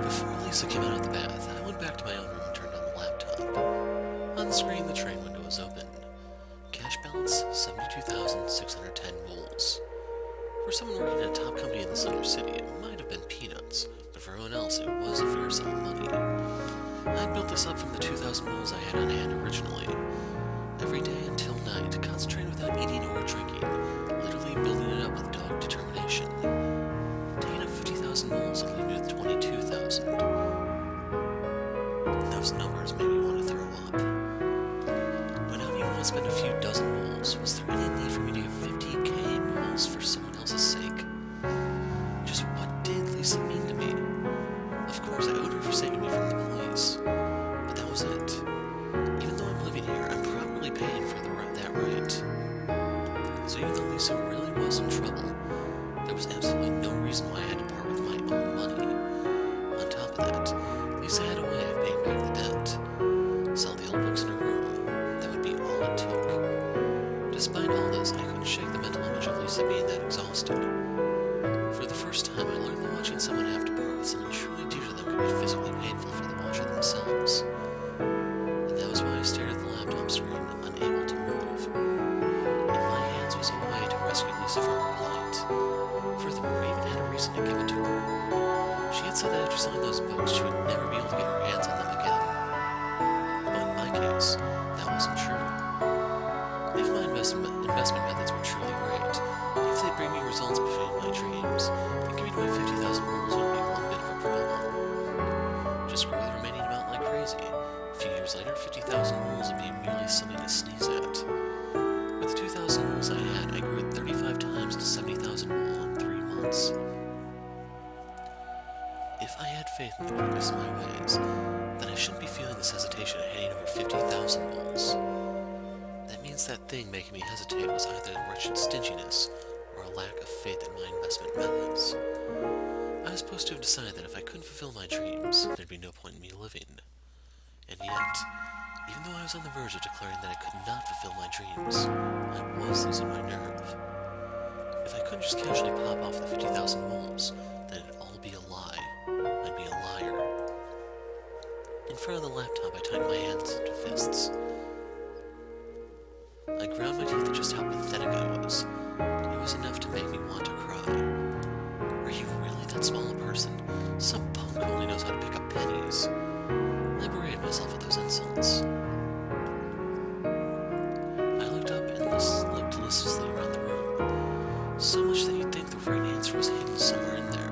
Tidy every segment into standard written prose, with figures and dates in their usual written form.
Before Lisa came out of the bath, I went back to my own room and turned on the laptop. On the screen, the train window was open. Cash balance, 72,610 moles. For someone working at a top company in this other city, it might have been peanuts, but for everyone else, it was a fair sum of money. I built this up from the 2,000 moles I had on hand originally. Every day until night, concentrating without eating or drinking, literally building it up with dogged determination. Taking up 50,000 moles and leaving me with 22,000. Those numbers made me want to throw up. When I don't even want to spend a few dozen moles, was there any need for me to give 50k moles for someone else's sake? Just what did Lisa mean to me? Of course, I owed her for saving me from the police, but that was it. Even though I'm living here, I'm probably paying for that right. So even though Lisa really was in trouble, there was absolutely no reason why I had to part with my own money. On top of that, Lisa had a way of paying back the debt. Sell the old books in her room. That would be all it took. Despite all this, I couldn't shake the mental image of Lisa being that exhausted. For the first time, I learned that watching someone have to part with something truly dear to them could be physically painful for the watcher themselves. And that was why I stared at the laptop screen, unable to move. In my hands was a way to rescue Lisa from her plight. Furthermore, I even had a reason to give it to her. She had said that after selling those books, she would never be able to get her hands on them again. But in my case, that wasn't true. If my investment methods were truly great, if they bring me results between my dreams, then giving away 50,000 rubles wouldn't be one bit of a problem. Just grow the remaining amount like crazy. A few years later, 50,000 rubles would be merely something to sneeze at. With the 2,000 rubles I had, I grew it 35 times to 70,000 rubles in 3 months. If I had faith in the quickness of my ways, then I shouldn't be feeling this hesitation at handing over 50,000 rubles. That means that thing making me hesitate was either wretched stinginess or a lack of faith in my investment methods. I was supposed to have decided that if I couldn't fulfill my dreams, there'd be no point in me living. And yet, even though I was on the verge of declaring that I could not fulfill my dreams, I was losing my nerve. If I couldn't just casually pop off the 50,000 moles, then it'd all be a lie. I'd be a liar. In front of the laptop, I tightened my hands into fists. I ground my teeth at just how pathetic I was. It was enough to make me want to cry. Are you really that small a person? Some punk who only knows how to pick up pennies. I berated myself at those insults. I looked up and looked listlessly around the room. So much that you'd think the right answer was hidden somewhere in there.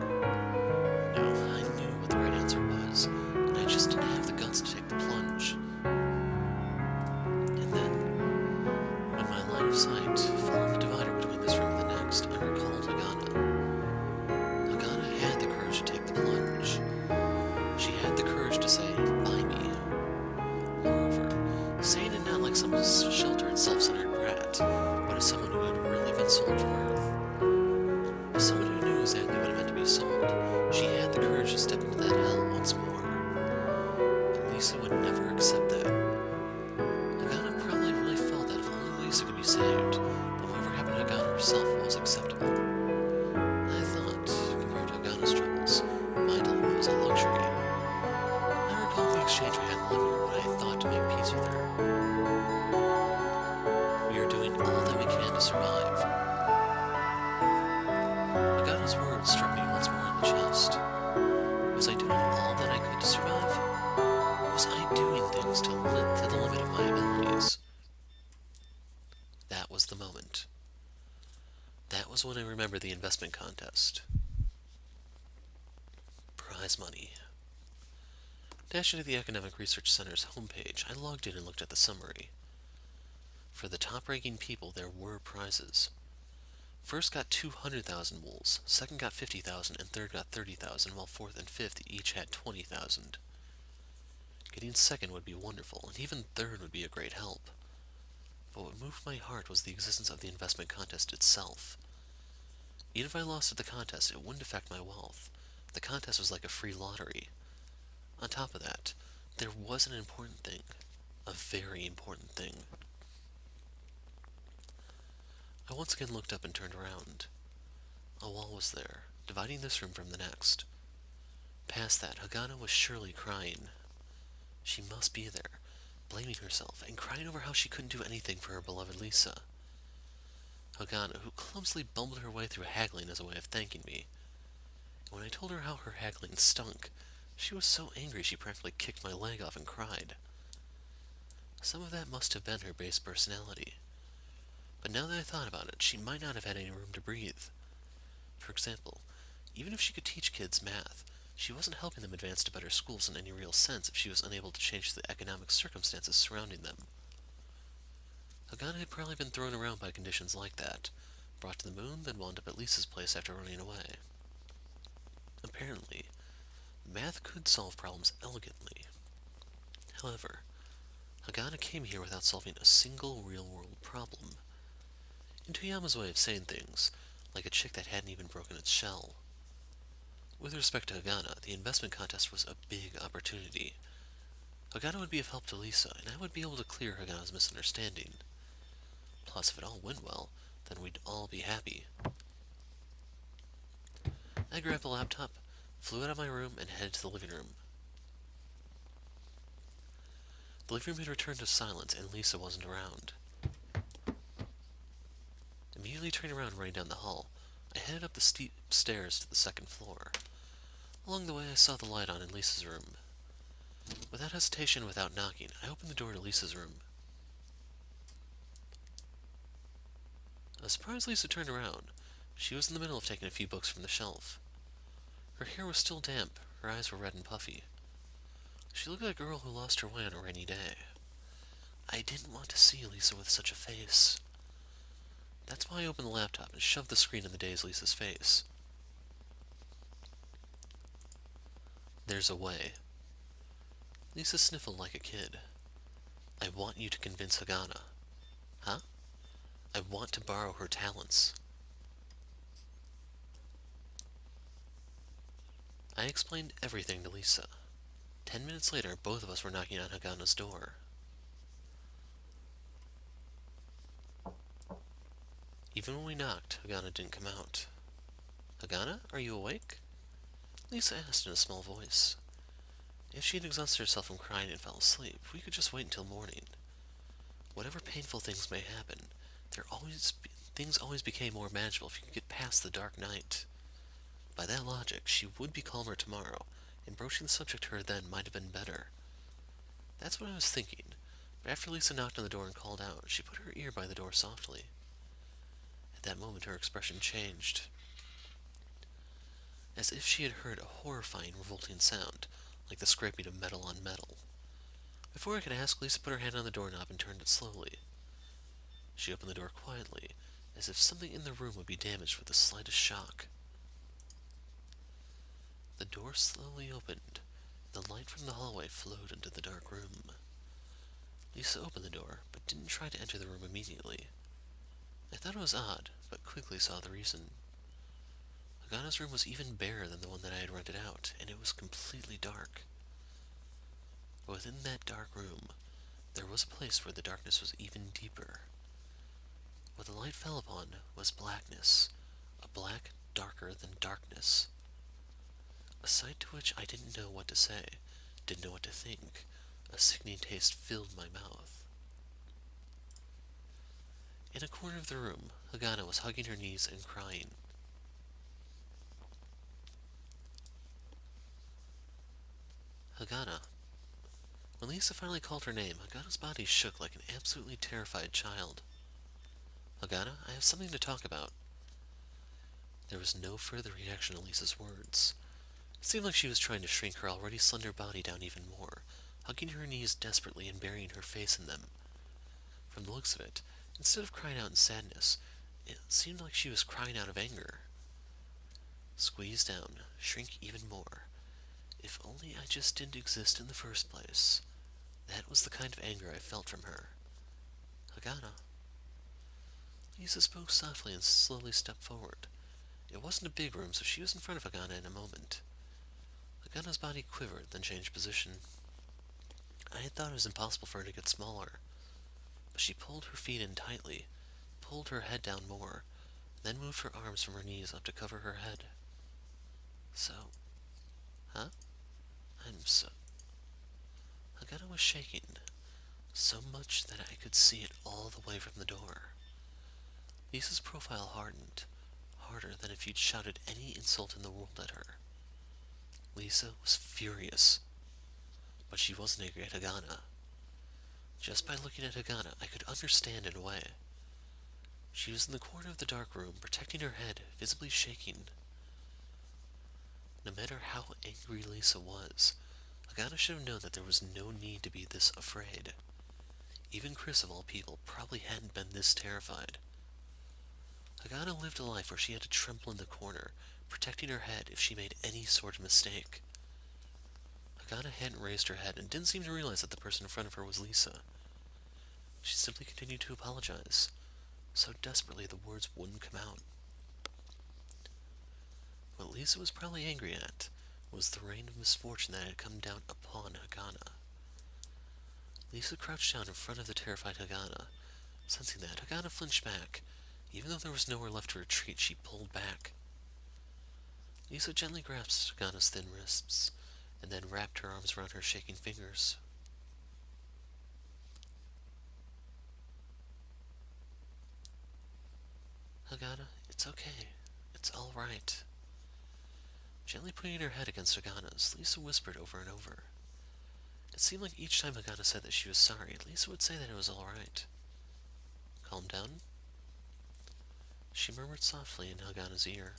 No, I knew what the right answer was, and I just didn't have the guts to take the plunge. And then, when my line of sight fell on the divider between this room and the next, I recalled Hagana. Hagana had the courage to take the plunge. She had the courage to say, buy me. Moreover, saying it not like some sheltered, self-centered brat, but as someone who had really been sold from Earth. As someone who knew exactly what it meant to be sold, she had the courage to step into that hell once more. But Lisa would never accept that. Hagana probably really felt that if only Lisa could be saved, then whatever happened to Hagana herself was acceptable. I thought, compared to Hagana's troubles, my dilemma was a luxury. I recall the exchange we had in the living room when I thought to make peace with her. We are doing all that we can to survive. Hagana's words struck me once more in the chest. Was I doing all that I could to survive? Was I doing things to the limit of my abilities? That was the moment. That was when I remembered the investment contest. Prize money. Dashing to the Economic Research Center's homepage, I logged in and looked at the summary. For the top-ranking people, there were prizes. First got 200,000 wools, second got 50,000, and third got 30,000, while fourth and fifth each had 20,000. Getting second would be wonderful, and even third would be a great help. But what moved my heart was the existence of the investment contest itself. Even if I lost at the contest, it wouldn't affect my wealth. The contest was like a free lottery. On top of that, there was an important thing. A very important thing. I once again looked up and turned around. A wall was there, dividing this room from the next. past that, Hagana was surely crying. She must be there, blaming herself and crying over how she couldn't do anything for her beloved Lisa. Hagana, who clumsily bumbled her way through haggling as a way of thanking me. And when I told her how her haggling stunk, she was so angry she practically kicked my leg off and cried. Some of that must have been her base personality. But now that I thought about it, she might not have had any room to breathe. For example, even if she could teach kids math, she wasn't helping them advance to better schools in any real sense if she was unable to change the economic circumstances surrounding them. Hagana had probably been thrown around by conditions like that, brought to the moon, then wound up at Lisa's place after running away. Apparently, math could solve problems elegantly. However, Hagana came here without solving a single real-world problem. In Toyama's way of saying things, like a chick that hadn't even broken its shell. With respect to Hagana, the investment contest was a big opportunity. Hagana would be of help to Lisa, and I would be able to clear Hagana's misunderstanding. Plus, if it all went well, then we'd all be happy. I grabbed the laptop, flew out of my room, and headed to the living room. The living room had returned to silence, and Lisa wasn't around. Immediately turning around and running down the hall, I headed up the steep stairs to the second floor. Along the way, I saw the light on in Lisa's room. Without hesitation and without knocking, I opened the door to Lisa's room. I was surprised Lisa turned around. She was in the middle of taking a few books from the shelf. Her hair was still damp, her eyes were red and puffy. She looked like a girl who lost her way on a rainy day. I didn't want to see Lisa with such a face. That's why I opened the laptop and shoved the screen in the dazed Lisa's face. There's a way. Lisa sniffled like a kid. I want you to convince Hagana. Huh? I want to borrow her talents. I explained everything to Lisa. 10 minutes later, both of us were knocking on Hagana's door. Even when we knocked, Hagana didn't come out. Hagana, are you awake? Lisa asked in a small voice. If she had exhausted herself from crying and fell asleep, we could just wait until morning. Whatever painful things may happen, things always became more manageable if you could get past the dark night. By that logic, she would be calmer tomorrow, and broaching the subject to her then might have been better. That's what I was thinking, but after Lisa knocked on the door and called out, she put her ear by the door softly. At that moment, her expression changed. As if she had heard a horrifying, revolting sound, like the scraping of metal on metal. Before I could ask, Lisa put her hand on the doorknob and turned it slowly. She opened the door quietly, as if something in the room would be damaged with the slightest shock. The door slowly opened, and the light from the hallway flowed into the dark room. Lisa opened the door, but didn't try to enter the room immediately. I thought it was odd, but quickly saw the reason. Hagana's room was even barer than the one that I had rented out, and it was completely dark. But within that dark room, there was a place where the darkness was even deeper. What the light fell upon was blackness, a black darker than darkness. A sight to which I didn't know what to say, didn't know what to think. A sickening taste filled my mouth. In a corner of the room, Hagana was hugging her knees and crying. Hagana. When Lisa finally called her name, Hagana's body shook like an absolutely terrified child. Hagana, I have something to talk about. There was no further reaction to Lisa's words. It seemed like she was trying to shrink her already slender body down even more, hugging her knees desperately and burying her face in them. From the looks of it, instead of crying out in sadness, it seemed like she was crying out of anger. Squeeze down, shrink even more. If only I just didn't exist in the first place. That was the kind of anger I felt from her. Hagana. Lisa spoke softly and slowly stepped forward. It wasn't a big room, so she was in front of Hagana in a moment. Hagana's body quivered, then changed position. I had thought it was impossible for her to get smaller, but she pulled her feet in tightly, pulled her head down more, then moved her arms from her knees up to cover her head. So, huh? arms. Hagana was shaking, so much that I could see it all the way from the door. Lisa's profile hardened, harder than if you'd shouted any insult in the world at her. Lisa was furious, but she wasn't angry at Hagana. Just by looking at Hagana, I could understand in a way. She was in the corner of the dark room, protecting her head, visibly shaking. No matter how angry Lisa was, Hagana should have known that there was no need to be this afraid. Even Chris, of all people, probably hadn't been this terrified. Hagana lived a life where she had to tremble in the corner, protecting her head if she made any sort of mistake. Hagana hadn't raised her head and didn't seem to realize that the person in front of her was Lisa. She simply continued to apologize, so desperately the words wouldn't come out. What Lisa was probably angry at was the rain of misfortune that had come down upon Hagana. Lisa crouched down in front of the terrified Hagana. Sensing that, Hagana flinched back. Even though there was nowhere left to retreat, she pulled back. Lisa gently grasped Hagana's thin wrists, and then wrapped her arms around her shaking fingers. Hagana, it's okay. It's all right. Gently putting her head against Hagana's, Lisa whispered over and over. It seemed like each time Hagana said that she was sorry, Lisa would say that it was all right. Calm down, she murmured softly in Hagana's ear.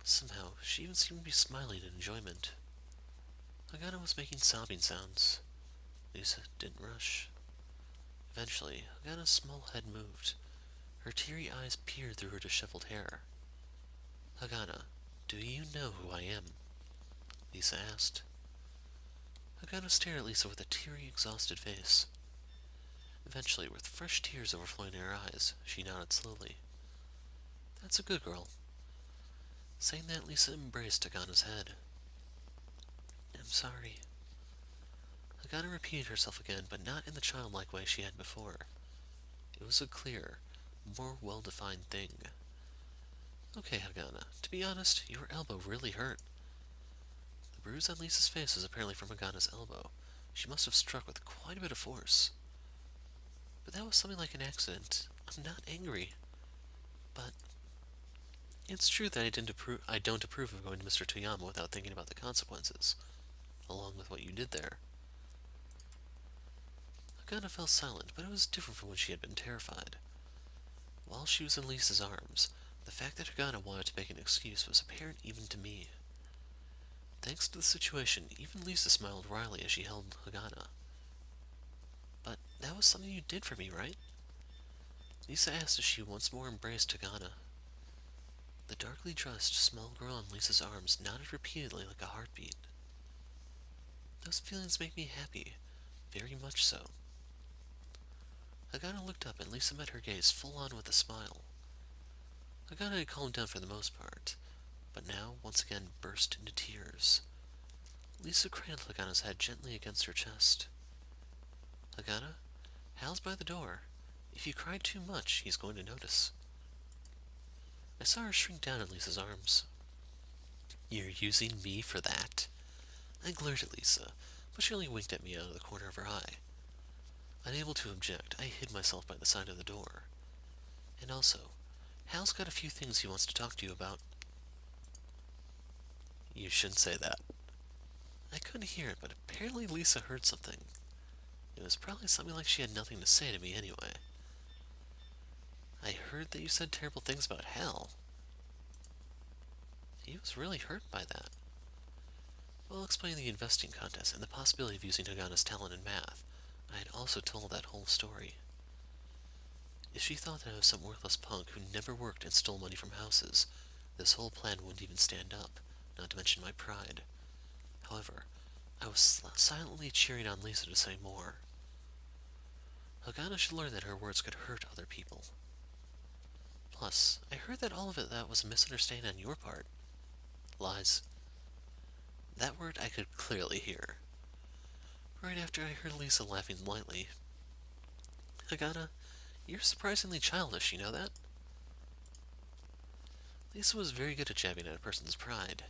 Somehow, she even seemed to be smiling in enjoyment. Hagana was making sobbing sounds. Lisa didn't rush. Eventually, Hagana's small head moved. Her teary eyes peered through her disheveled hair. Hagana, do you know who I am? Lisa asked. Hagana stared at Lisa with a teary, exhausted face. Eventually, with fresh tears overflowing in her eyes, she nodded slowly. That's a good girl. Saying that, Lisa embraced Hagana's head. I'm sorry. Hagana repeated herself again, but not in the childlike way she had before. It was a clear, more well-defined thing. Okay, Hagana, to be honest, your elbow really hurt. The bruise on Lisa's face was apparently from Hagana's elbow. She must have struck with quite a bit of force. But that was something like an accident. I'm not angry. But it's true that I don't approve of going to Mr. Toyama without thinking about the consequences, along with what you did there. Hagana fell silent, but it was different from when she had been terrified. While she was in Lisa's arms, the fact that Hagana wanted to make an excuse was apparent even to me. Thanks to the situation, even Lisa smiled wryly as she held Hagana. But that was something you did for me, right? Lisa asked as she once more embraced Hagana. The darkly dressed small girl in Lisa's arms nodded repeatedly like a heartbeat. Those feelings make me happy, very much so. Hagana looked up and Lisa met her gaze full on with a smile. Hagana had calmed down for the most part, but now once again burst into tears. Lisa cradled Hagana's head gently against her chest. Hagana, Hal's by the door. If you cry too much, he's going to notice. I saw her shrink down in Lisa's arms. You're using me for that? I glared at Lisa, but she only winked at me out of the corner of her eye. Unable to object, I hid myself by the side of the door. And also, Hal's got a few things he wants to talk to you about. You shouldn't say that. I couldn't hear it, but apparently Lisa heard something. It was probably something like she had nothing to say to me anyway. I heard that you said terrible things about Hal. He was really hurt by that. While explaining the investing contest and the possibility of using Hagana's talent in math, I had also told that whole story. If she thought that I was some worthless punk who never worked and stole money from houses, this whole plan wouldn't even stand up, not to mention my pride. However, I was silently cheering on Lisa to say more. Hagana should learn that her words could hurt other people. Plus, I heard that all of that was a misunderstanding on your part. Lies. That word I could clearly hear. Right after I heard Lisa laughing lightly. Hagana, you're surprisingly childish, you know that? Lisa was very good at jabbing at a person's pride.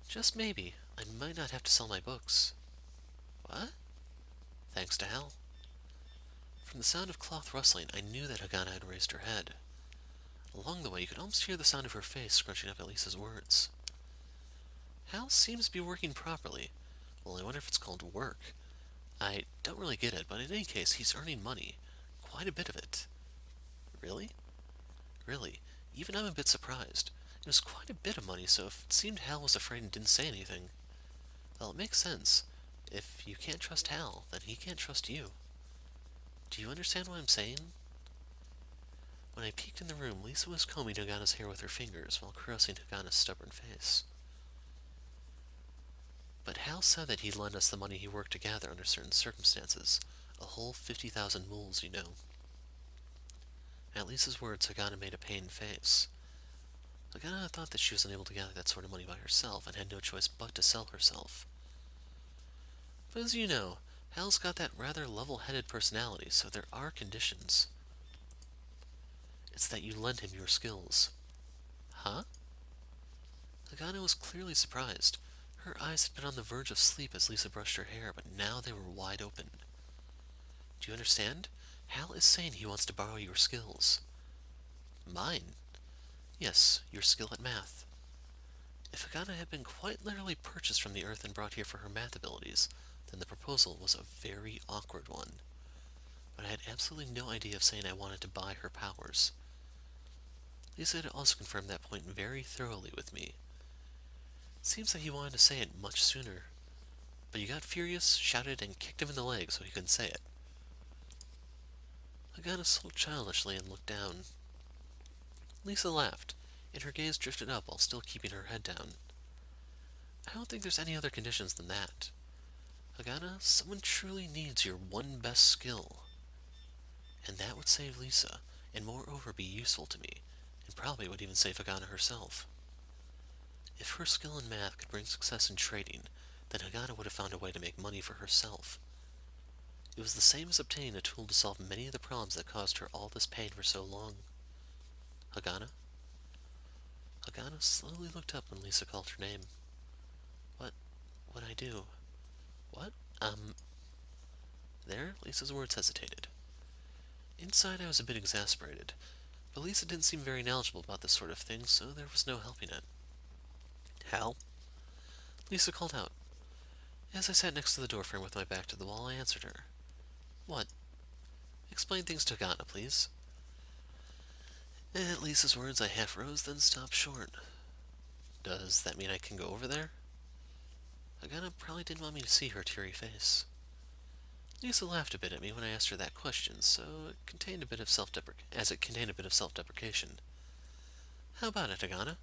Just maybe, I might not have to sell my books. What? Thanks to Hal. From the sound of cloth rustling, I knew that Hagana had raised her head. Along the way, you could almost hear the sound of her face scrunching up at Lisa's words. Hal seems to be working properly. Well, I wonder if it's called work. I don't really get it, but in any case, he's earning money. Quite a bit of it. Really? Really. Even I'm a bit surprised. It was quite a bit of money, so if it seemed Hal was afraid and didn't say anything, well, it makes sense. If you can't trust Hal, then he can't trust you. Do you understand what I'm saying? When I peeked in the room, Lisa was combing Hagana's hair with her fingers while caressing Hagana's stubborn face. But Hal said that he'd lend us the money he worked to gather under certain circumstances. A whole 50,000 moles, you know. At Lisa's words, Hagana made a pained face. Hagana thought that she was unable to gather that sort of money by herself and had no choice but to sell herself. But as you know, Hal's got that rather level-headed personality, so there are conditions. It's that you lend him your skills. Huh? Hagana was clearly surprised. Her eyes had been on the verge of sleep as Lisa brushed her hair, but now they were wide open. Do you understand? Hal is saying he wants to borrow your skills. Mine? Yes, your skill at math. If Hagana had been quite literally purchased from the earth and brought here for her math abilities, then the proposal was a very awkward one. But I had absolutely no idea of saying I wanted to buy her powers. Lisa had also confirmed that point very thoroughly with me. It seems that he wanted to say it much sooner, but you got furious, shouted, and kicked him in the leg so he couldn't say it. Hagana smiled childishly and looked down. Lisa laughed, and her gaze drifted up while still keeping her head down. I don't think there's any other conditions than that. Hagana, someone truly needs your one best skill. And that would save Lisa, and moreover be useful to me, and probably would even save Hagana herself. If her skill in math could bring success in trading, then Hagana would have found a way to make money for herself. It was the same as obtaining a tool to solve many of the problems that caused her all this pain for so long. Hagana? Hagana slowly looked up when Lisa called her name. What'd I do? What? There, Lisa's words hesitated. Inside I was a bit exasperated, but Lisa didn't seem very knowledgeable about this sort of thing, so there was no helping it. Hal? Lisa called out. As I sat next to the doorframe with my back to the wall, I answered her. What? Explain things to Hagana, please. At Lisa's words, I half rose, then stopped short. Does that mean I can go over there? Hagana probably didn't want me to see her teary face. Lisa laughed a bit at me when I asked her that question, so it contained a bit of self-deprecation. How about it, Hagana?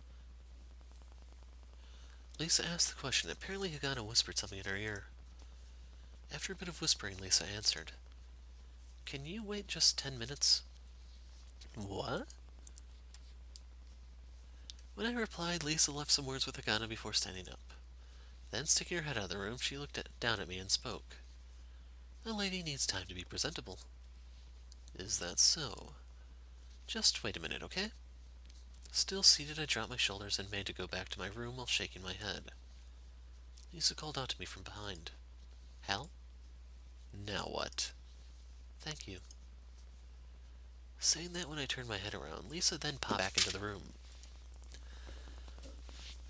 Lisa asked the question. Apparently Hagana whispered something in her ear. After a bit of whispering, Lisa answered. Can you wait just 10 minutes? What? When I replied, Lisa left some words with Hagana before standing up. Then, sticking her head out of the room, she looked down at me and spoke. A lady needs time to be presentable. Is that so? Just wait a minute, okay? Still seated, I dropped my shoulders and made to go back to my room while shaking my head. Lisa called out to me from behind. Hal? Now what? Thank you. Saying that when I turned my head around, Lisa then popped back into the room.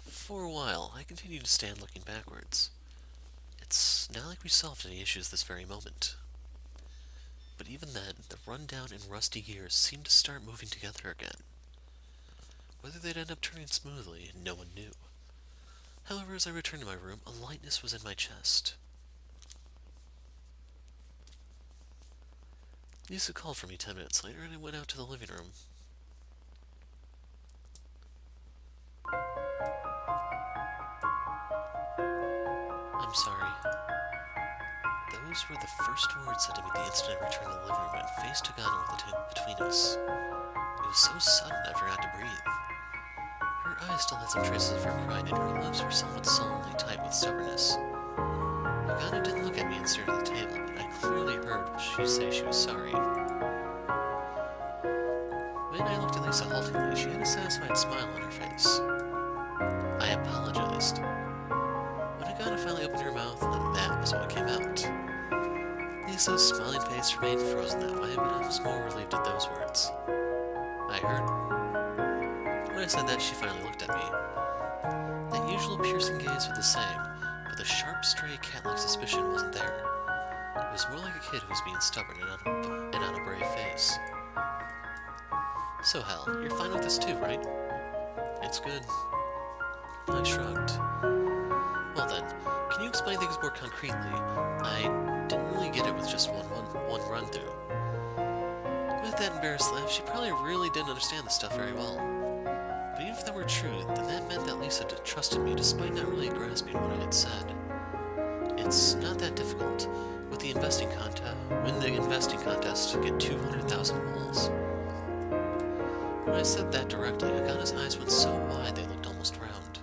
For a while, I continued to stand looking backwards. It's not like we solved any issues this very moment. But even then, the run-down and rusty gears seemed to start moving together again. Whether they'd end up turning smoothly, no one knew. However, as I returned to my room, a lightness was in my chest. Lisa called for me 10 minutes later, and I went out to the living room. I'm sorry. Those were the first words said to me the instant I returned to the living room and faced Hagana with the table between us. It was so sudden I forgot to breathe. Her eyes still had some traces of her pride, and her lips were somewhat sullenly tight with stubbornness. Hagana didn't look at me and stared at the table, but I clearly heard she say she was sorry. When I looked at Lisa haltingly, she had a satisfied smile on her face. I apologized. When open your mouth, and that was what came out. Lisa's smiling face remained frozen that way, but I was more relieved at those words. I heard. When I said that, she finally looked at me. That usual piercing gaze was the same, but the sharp, stray cat-like suspicion wasn't there. It was more like a kid who was being stubborn and on a brave face. So, Hal, you're fine with this too, right? It's good. I shrugged. Well then, can you explain things more concretely? I didn't really get it with just one run-through. With that embarrassed laugh, she probably really didn't understand the stuff very well. But even if that were true, then that meant that Lisa trusted me despite not really grasping what I had said. It's not that difficult. With the investing contest, win the investing contest to get 200,000 moles. When I said that directly, Hagana's eyes went so wide they looked almost round.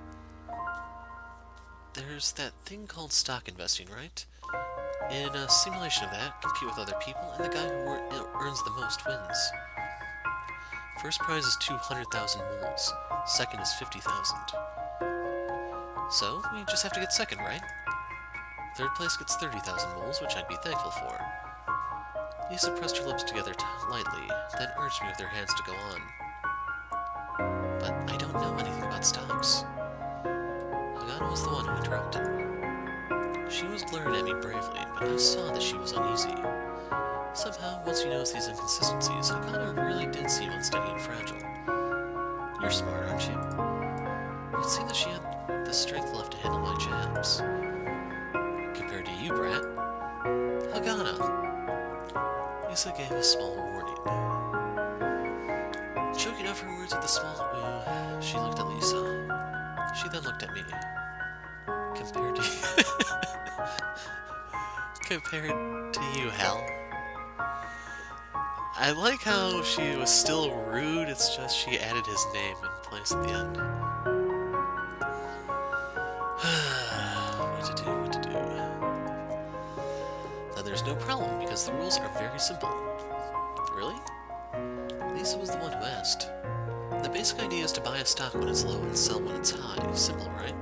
There's that thing called stock investing, right? In a simulation of that, compete with other people, and the guy who earns the most wins. First prize is 200,000 moles. Second is 50,000. So, we just have to get second, right? Third place gets 30,000 moles, which I'd be thankful for. Lisa pressed her lips together lightly, then urged me with her hands to go on. But I don't know anything about stocks. Hagana was the one who interrupted. She was glaring at me bravely, but I saw that she was uneasy. Somehow, once you notice these inconsistencies, Hagana really did seem unsteady and fragile. You're smart, aren't you? It seemed that she had the strength left to handle my jabs. Compared to you, Brat. Hagana! Lisa gave a small warning. Choking off her words with a small ooh, she looked at Lisa. She then looked at me. Compared to you... Compared to you, Hal. I like how she was still rude, it's just she added his name in place at the end. What to do? Then there's no problem, because the rules are very simple. Really? Lisa was the one who asked. The basic idea is to buy a stock when it's low and sell when it's high. Simple, right?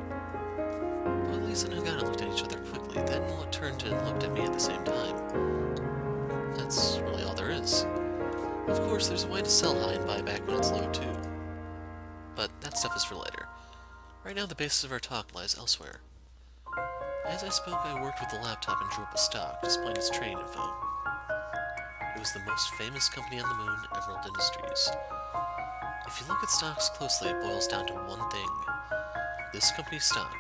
Both Lisa and Hagana looked at each other quickly, then turned and looked at me at the same time. That's really all there is. Of course, there's a way to sell high and buy back when it's low, too. But that stuff is for later. Right now, the basis of our talk lies elsewhere. As I spoke, I worked with the laptop and drew up a stock, displaying its trading info. It was the most famous company on the moon, Emerald Industries. If you look at stocks closely, it boils down to one thing. This company's stock,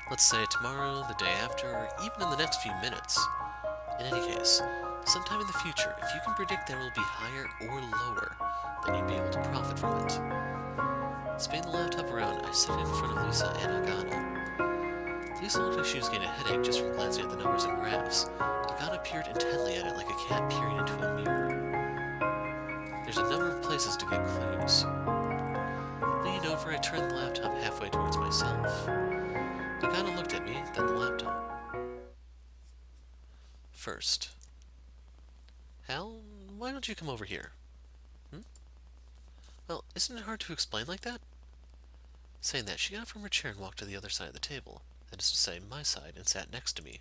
let's say tomorrow, the day after, or even in the next few minutes. In any case, sometime in the future, if you can predict that it will be higher or lower, then you'd be able to profit from it. Spinning the laptop around, I set it in front of Lisa and Hagana. Lisa looked like she was getting a headache just from glancing at the numbers and graphs. Hagana peered intently at it like a cat peering into a mirror. There's a number of places to get clues. Leaning over, I turned the laptop halfway towards myself. Hagana looked at me, then the laptop. First. Hal, why don't you come over here? Well, isn't it hard to explain like that? Saying that, she got up from her chair and walked to the other side of the table, that is to say, my side, and sat next to me.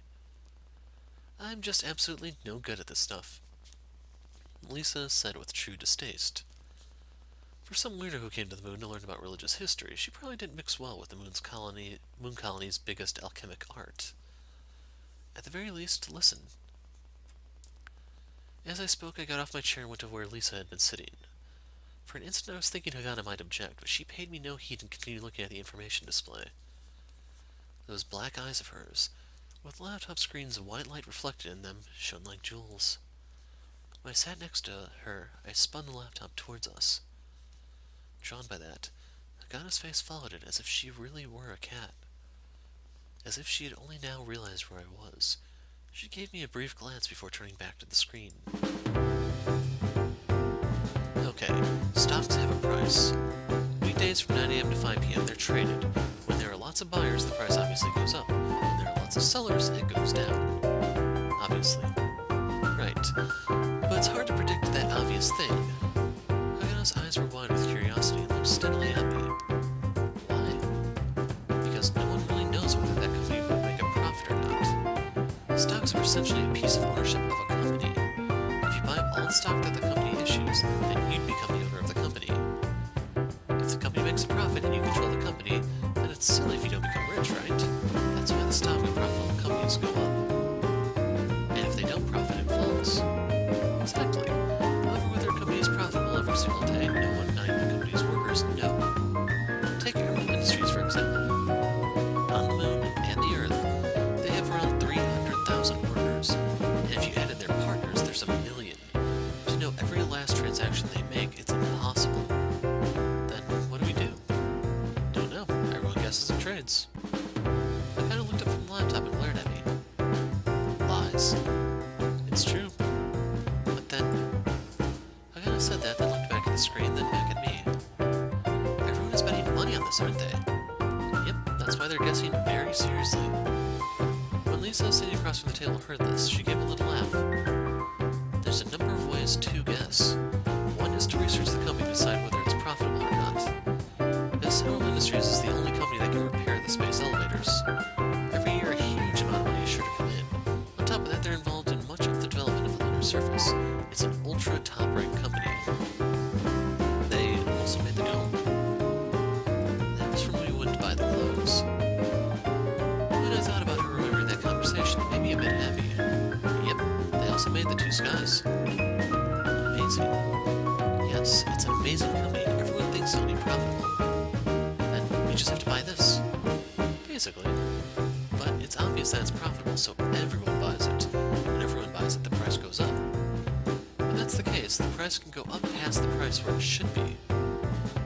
I'm just absolutely no good at this stuff. Lisa said with true distaste. For some weirdo who came to the moon to learn about religious history, she probably didn't mix well with the moon colony's biggest alchemic art. At the very least, listen. As I spoke, I got off my chair and went to where Lisa had been sitting. For an instant I was thinking Hagana might object, but she paid me no heed and continued looking at the information display. Those black eyes of hers, with the laptop screen's white light reflected in them, shone like jewels. When I sat next to her, I spun the laptop towards us. Drawn by that, Hagana's face followed it as if she really were a cat. As if she had only now realized where I was. She gave me a brief glance before turning back to the screen. Okay, stocks have a price. Weekdays from 9 a.m. to 5 p.m. they're traded. When there are lots of buyers, the price obviously goes up. When there are lots of sellers, it goes down. Obviously. Right. But it's hard to predict that obvious thing. Hagana's eyes were wide with curiosity and looked steadily at me. Why? Because no one really knows whether that company would make a profit or not. essentially a piece of ownership of a company. If you buy all the stock that the company issues, then you'd become the owner of the company. If the company makes a profit and you control the company, then it's silly if you don't become rich, right? That's why the stock of profitable companies go up. And if they don't profit, it falls. Exactly. However, whether a company is profitable every single day, no one, not even the company's workers, know. Take Emerald Industries, for example. On the moon and the Earth, they have around 300,000 workers. And if you add in their partners, there's a million. To know every last transaction they make, it's impossible. Then, what do? Don't know. Everyone guesses and trades. I kind of looked up from the laptop and glared at me. Lies. It's true. But then, I kind of said that, then looked back at the screen, then back at me. Everyone is betting money on this, aren't they? Yep, that's why they're guessing very seriously. When Lisa, sitting across from the table, heard this, she gave a little laugh. There's a number of ways to guess. One is to research the company to decide whether it's profitable or not. This Emerald Industries is the only company that can repair the space elevators. Every year, a huge amount of money is sure to come in. On top of that, they're involved in much of the development of the lunar surface. It's an ultra top-ranked company. They also made the dome. That was from when we wouldn't buy the clothes. When I thought about her remembering that conversation, it made me a bit happy. Yep, they also made the two skies. Amazing. Yes, it's an amazing company and everyone thinks it's only profitable. Then we just have to buy this. Basically. But it's obvious that it's profitable, so everyone buys it. When everyone buys it, the price goes up. When that's the case, the price can go up past the price where it should be.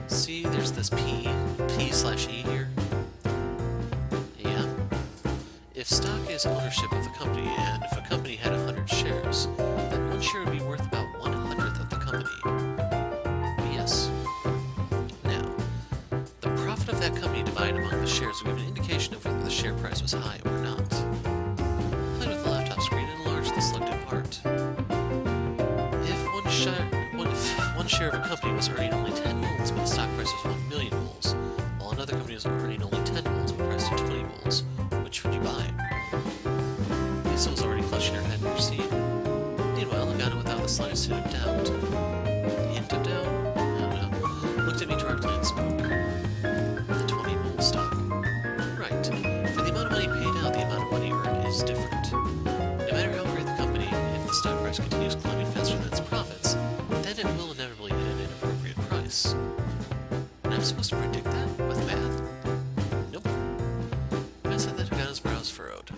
See, there's this P/E here. Yeah. If stock is ownership of the company, and if a company had 100 shares, then one share would be worth about 1/100th of the company. Yes. Now, the profit of that company divided among the shares would give an indication of whether the share price was high or not. I played with the laptop screen and enlarged the selected part. If one share of a company was earning only 10 moles, but the stock price was 1 million moles, while another company was earning only 10 moles, but priced at 20 moles, which would you buy? Lisa was already clutching her head in her seat. Meanwhile, Hagana, without the slightest hint of doubt, I don't know, looked at me directly and spoke. The 20 mole stock. Right. For the amount of money paid out, the amount of money earned is different. No matter how great the company, if the stock price continues climbing faster than its profits, then it will inevitably hit an inappropriate price. And I'm supposed to predict that with math? Nope. When I said that, Hagana's brows furrowed.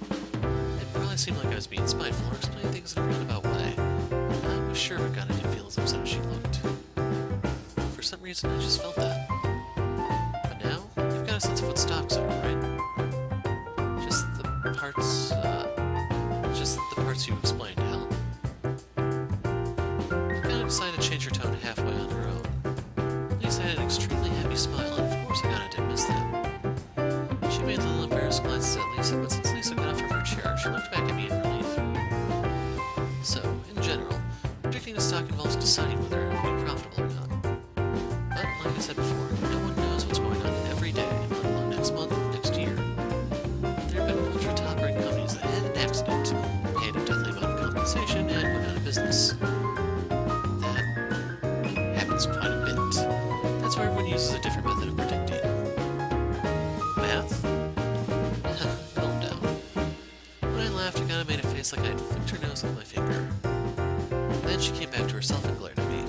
It probably seemed like I was being spiteful or explaining things in a roundabout way. I was sure Hagana didn't feel as upset as she looked. For some reason, I just felt that. But now, you've got a sense of what stocks are, right? Just the parts you explained, Hal. Hagana decided to change her tone halfway on her own. Lisa had an extremely happy smile, and of course Hagana didn't miss that. She made little embarrassed glances at Lisa, but since Lisa got up from her chair, she looked back at me in relief. So, in general, predicting a stock involves deciding whether it will be profitable or not. But, like I said before, no one knows what's going on every day, let alone next month, next year. There have been ultra-top-ranked companies that had an accident, paid a deathly amount of compensation, and went out of business. That happens quite a bit. That's why everyone uses a different method of predicting. Math? Calm down. When I laughed, Hagana made a face like I had flicked her nose with my finger. Then she came back to herself and glared at me.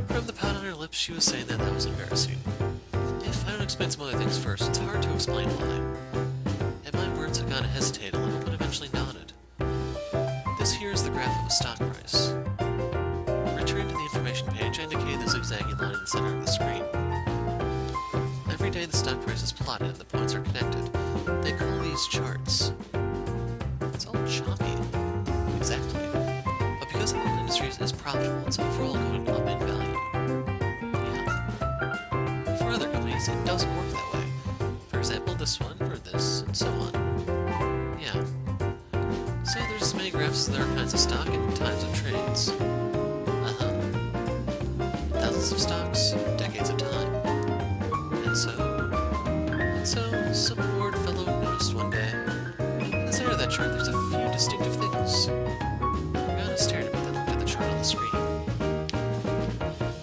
From the pout on her lips, she was saying that was embarrassing. If I don't explain some other things first, it's hard to explain why. At my words, Hagana hesitated a little, but eventually nodded. This here is the graph of a stock price. Returning to the information page, I indicated the zigzagging line in the center of the screen. Every day the stock price is plotted and the points are connected. They call these charts. It's all choppy. Exactly. But because Emerald Industries is profitable, it's overall going up in value. Yeah. For other companies, it doesn't work that way. For example, this one, or this, and so on. Yeah. So there's as many graphs as there are kinds of stock and times of trades. Thousands of stocks, decades of time. And so, some bored fellow noticed one day, in the center of that chart there's a few distinctive things. Hagana stared at me, then looked at the chart on the screen.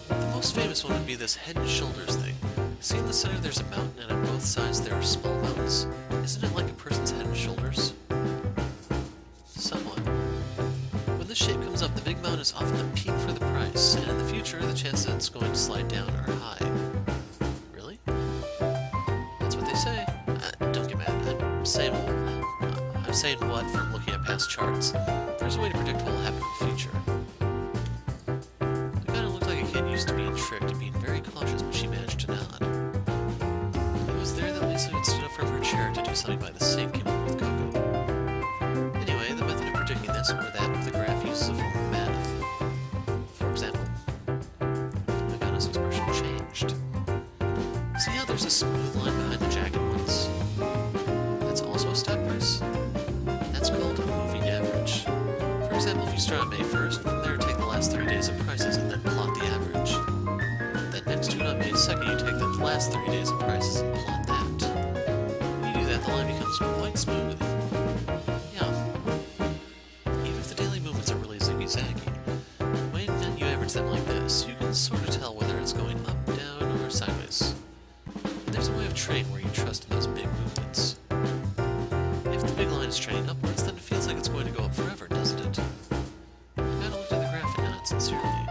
The most famous one would be this head and shoulders thing. See in the center there's a mountain, and on both sides there are small mountains. Isn't it like a person's head and shoulders? Somewhat. When this shape comes up, the big mountain is often the peak for the price, and in the future, the chances that it's going to slide down are high. Really? That's what they say. Don't get mad. I'm saying what from looking at past charts. There's a way to predict what will happen in the future. It kind of looked like a kid used to being tricked and being very cautious, but she managed to nod. It was there that Lisa had stood up from her chair to do something by the sink came up with Coco. Anyway, the method of predicting this, or that of the graph, uses a form of math. For example, Hagana's expression changed. See how there's a smooth line behind the jagged ones? That's also a stock price? That's called a moving average. For example, if you start on May 1st, from there take the last 3 days of prices and then plot the average. Then next to it on May 2nd, you take the last 3 days of prices and plot that. When you do that, the line becomes quite smooth. Even if the daily movements are really ziggy-zaggy, when you average them like this, you can sort of tell whether it's going up, down, or sideways. And there's a way of trading where you trust in those big movements. If the big line is trending upwards, then it feels like it's going to go up forever, doesn't it? You gotta look at the graph and nod sincerely.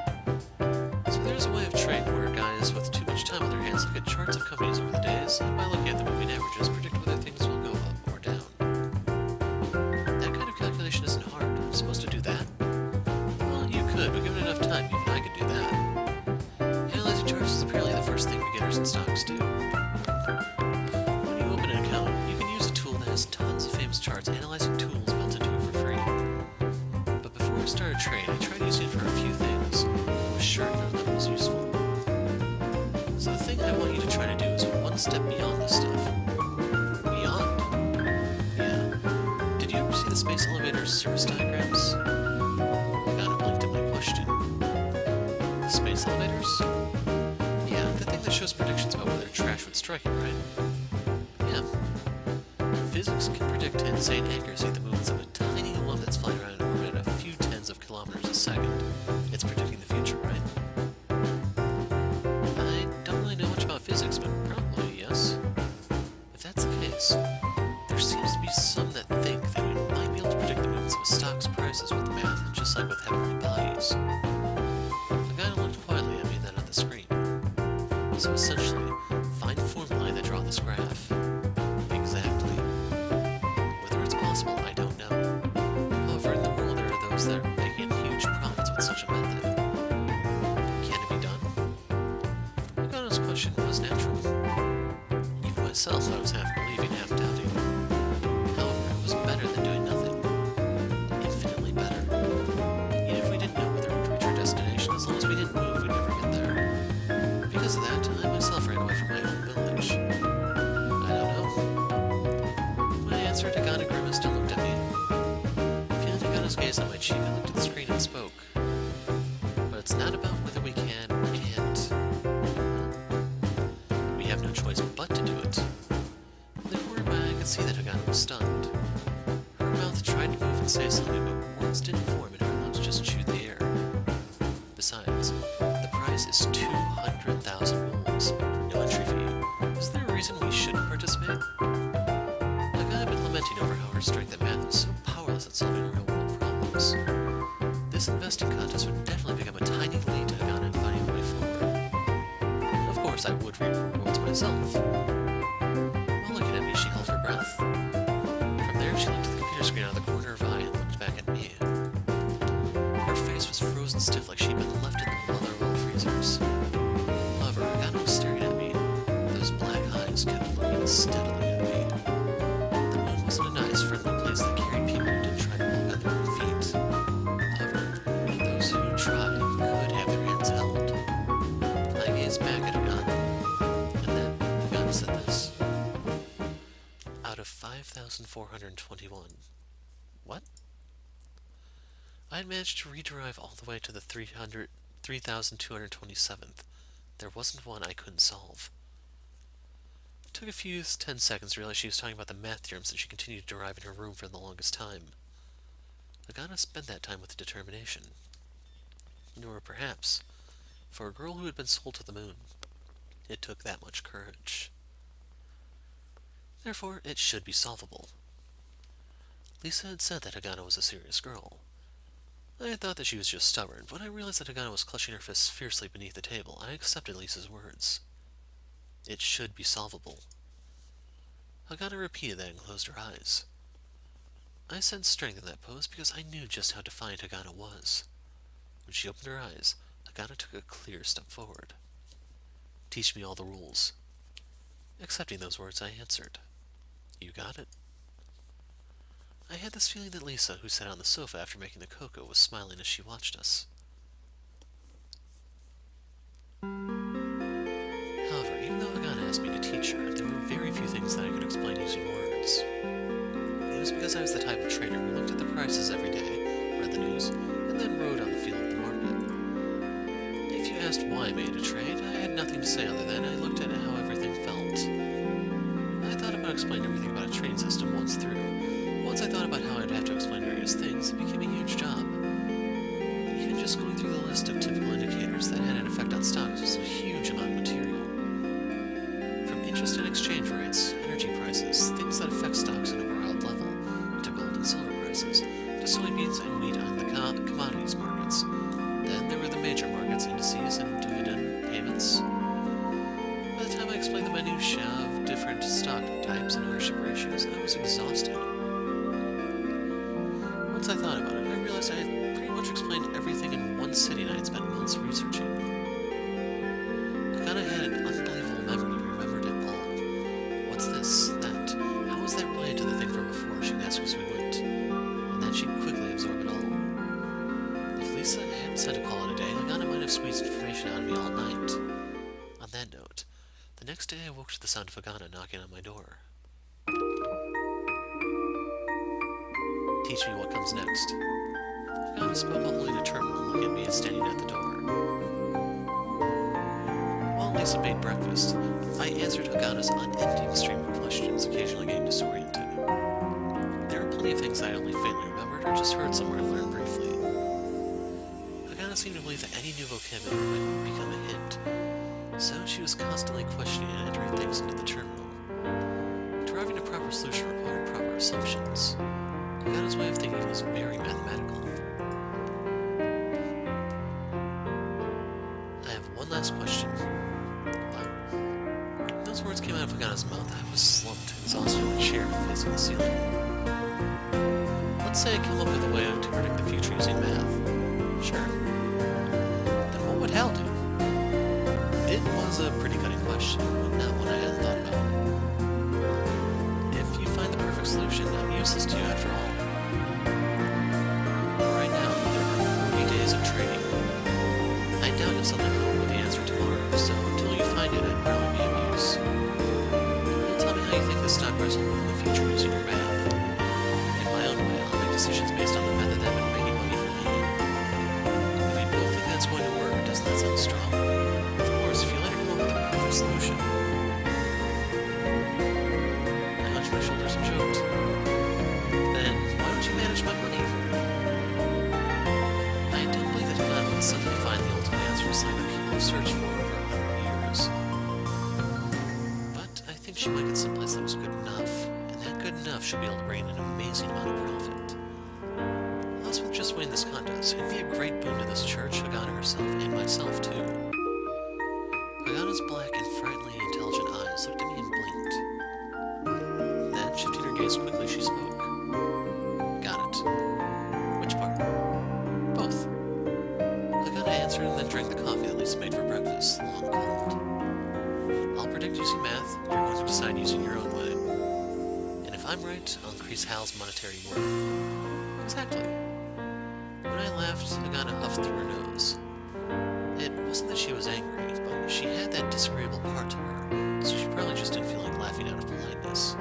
So there's a way of trading where guys with too much time on their hands look at charts of companies over the days, and by looking at the moving averages, predict whether things will go up or down. That kind of calculation isn't hard. I'm supposed to do that? Well, you could, but given enough time, even I could do that. Analyzing charts is apparently the first thing beginners in stocks do. When you open an account, you can use a tool that has tons of famous charts analyzing tools built into it for free. But before I started trading, I tried using it for a few things, and was sure none of them was useful. So the thing I want you to try to do is one step beyond this stuff. Beyond? Yeah. Did you ever see the space elevator's service diagrams? I got a blinked at my question. The space elevators? Yeah, the thing that shows predictions about whether trash would strike it, right? Yeah. Physics can predict to insane accuracy the movements of a tiny lump that's flying around in orbit at a few tens of kilometers a second. It's predicting the future, right? I don't really know much about physics, but probably yes. If that's the case, there seems to be some that think that we might be able to predict the movements of a stock's prices with math, just like with heavenly bodies. The guy looked quietly at me, then at the screen. So essentially, find formulae that draw this graph. Exactly. Whether it's possible, I don't know. However, in the world there are those that are making huge profits with such a method. Can it be done? Hagana's question was natural. Even myself, I was half believing, half doubting. However, it was better than doing nothing. Infinitely better. Even if we didn't know whether we'd reach our destination, as long as we didn't move, we'd never get there. Because of that, I myself ran away from my own village. I don't know. When I answered, Hagana grimaced and looked at me. Feeling Hagana's gaze on my cheek, I looked at the screen and spoke. But it's not about whether we can or can't. We have no choice but to do it. In the corner of my eye, I could see that Hagana was stunned. Her mouth tried to move and say something, but words didn't form and her lips just chewed the air. Besides, the prize is 200,000 wolves. No entry fee. Is there a reason we shouldn't participate? Hagana had been lamenting over how her strength at math was so powerless at solving real-world problems. This investing contest would definitely become a tiny lead to Hagana in finding a way forward. Of course, I would reap rewards myself. While looking at me, she held her breath. From there, she looked at the computer screen out of the corner of her eye and looked back at me. Her face was frozen stiff like she'd been left in the mother of freezers. However, Hagana was staring at me. Those black eyes kept looking steadily at me. The moon wasn't a nice, friendly place that carried people who didn't try to walk on their own feet. However, those who tried could have their hands held. I gazed back at Hagana, and then Hagana said this. Out of 5,421. What? I had managed to rederive all the way to the 3,227th. There wasn't one I couldn't solve. It took a few 10 seconds to realize she was talking about the math theorems that she continued to derive in her room for the longest time. Hagana spent that time with determination. Or perhaps, for a girl who had been sold to the moon, it took that much courage. Therefore, it should be solvable. Lisa had said that Hagana was a serious girl. I had thought that she was just stubborn, but when I realized that Hagana was clutching her fists fiercely beneath the table, I accepted Lisa's words. It should be solvable. Hagana repeated that and closed her eyes. I sensed strength in that pose because I knew just how defiant Hagana was. When she opened her eyes, Hagana took a clear step forward. Teach me all the rules. Accepting those words, I answered. You got it. I had this feeling that Lisa, who sat on the sofa after making the cocoa, was smiling as she watched us. However, even though Hagana asked me to teach her, there were very few things that I could explain using words. It was because I was the type of trader who looked at the prices every day, read the news, and then rode on the field of the market. If you asked why I made a trade, I had nothing to say other than I looked at how everything felt. I thought about explaining everything about a trading system once through. Once I thought about how I'd have to explain various things, it became a huge job. Even just going through the list of typical indicators that had an effect on stocks was a huge amount of material. From interest in exchange rates, energy prices, things that affect stocks at a broad level, to gold and silver prices, to soybeans and wheat on the commodities markets. Then there were the major markets, indices, and dividend payments. By the time I explained the minutiae of different stock types and ownership ratios, I was exhausted. Once I thought about it, I realized I had pretty much explained everything in one sitting I had spent months researching. Hagana had an unbelievable memory and remembered it all. What's this? That? How was that related to the thing from before? She'd ask as we went. And then she'd quickly absorb it all. If Lisa hadn't said to call it a day, Hagana might have squeezed information out of me all night. On that note, the next day I woke to the sound of Hagana knocking on my door. Teach me what comes next. Hagana spoke while holding a terminal and looking at me and standing at the door. While Lisa made breakfast, I answered Hagana's unending stream of questions, occasionally getting disoriented. There were plenty of things I only faintly remembered or just heard somewhere and learned briefly. Hagana seemed to believe that any new vocabulary might become a hint, so she was constantly questioning and entering things into the terminal. Deriving a proper solution required proper assumptions. Hagana's way of thinking was very mathematical. I have one last question. When those words came out of Hagana's mouth, I was slumped, exhausted in a chair facing the ceiling. Let's say I come up with a way to predict the future using math. Sure. Then what would Hal do? It was a pretty cutting question, but not one I hadn't thought about. If you find the perfect solution, I'm useless to you after all. Right now, there are 40 days of trading. I doubt you'll suddenly come up with the answer tomorrow, so until you find it, I'd probably be of use. You'll tell me how you think the stock price will move in the future using your math. In my own way, I'll make decisions based on the method that would make money for me. If we both think that's going to work, doesn't that sound strong? Of course, if you later come up with a perfect solution. I hunched my shoulders and joked. Then, why don't you manage my money? I don't believe that Hagana would suddenly find the ultimate answer to something that people have searched for over 100 years. But I think she might get someplace that was good enough, and that good enough should be able to bring in an amazing amount of profit. As with just winning this contest, it'd be a great boon to this church, Hagana herself, and myself too. Hagana's black and frighteningly intelligent eyes looked at me and blinked. Then, shifting her gaze quickly, she spoke. Got it. Which part? Both. Hagana answered and then drank the coffee that Lisa made for breakfast, long cold. I'll predict using math, you're going to decide using your own way. And if I'm right, I'll increase Hal's monetary worth. Exactly. When I laughed, Hagana huffed through her nose. It wasn't that she was angry, but she had that disagreeable part to her, so she probably just didn't feel like laughing out of politeness.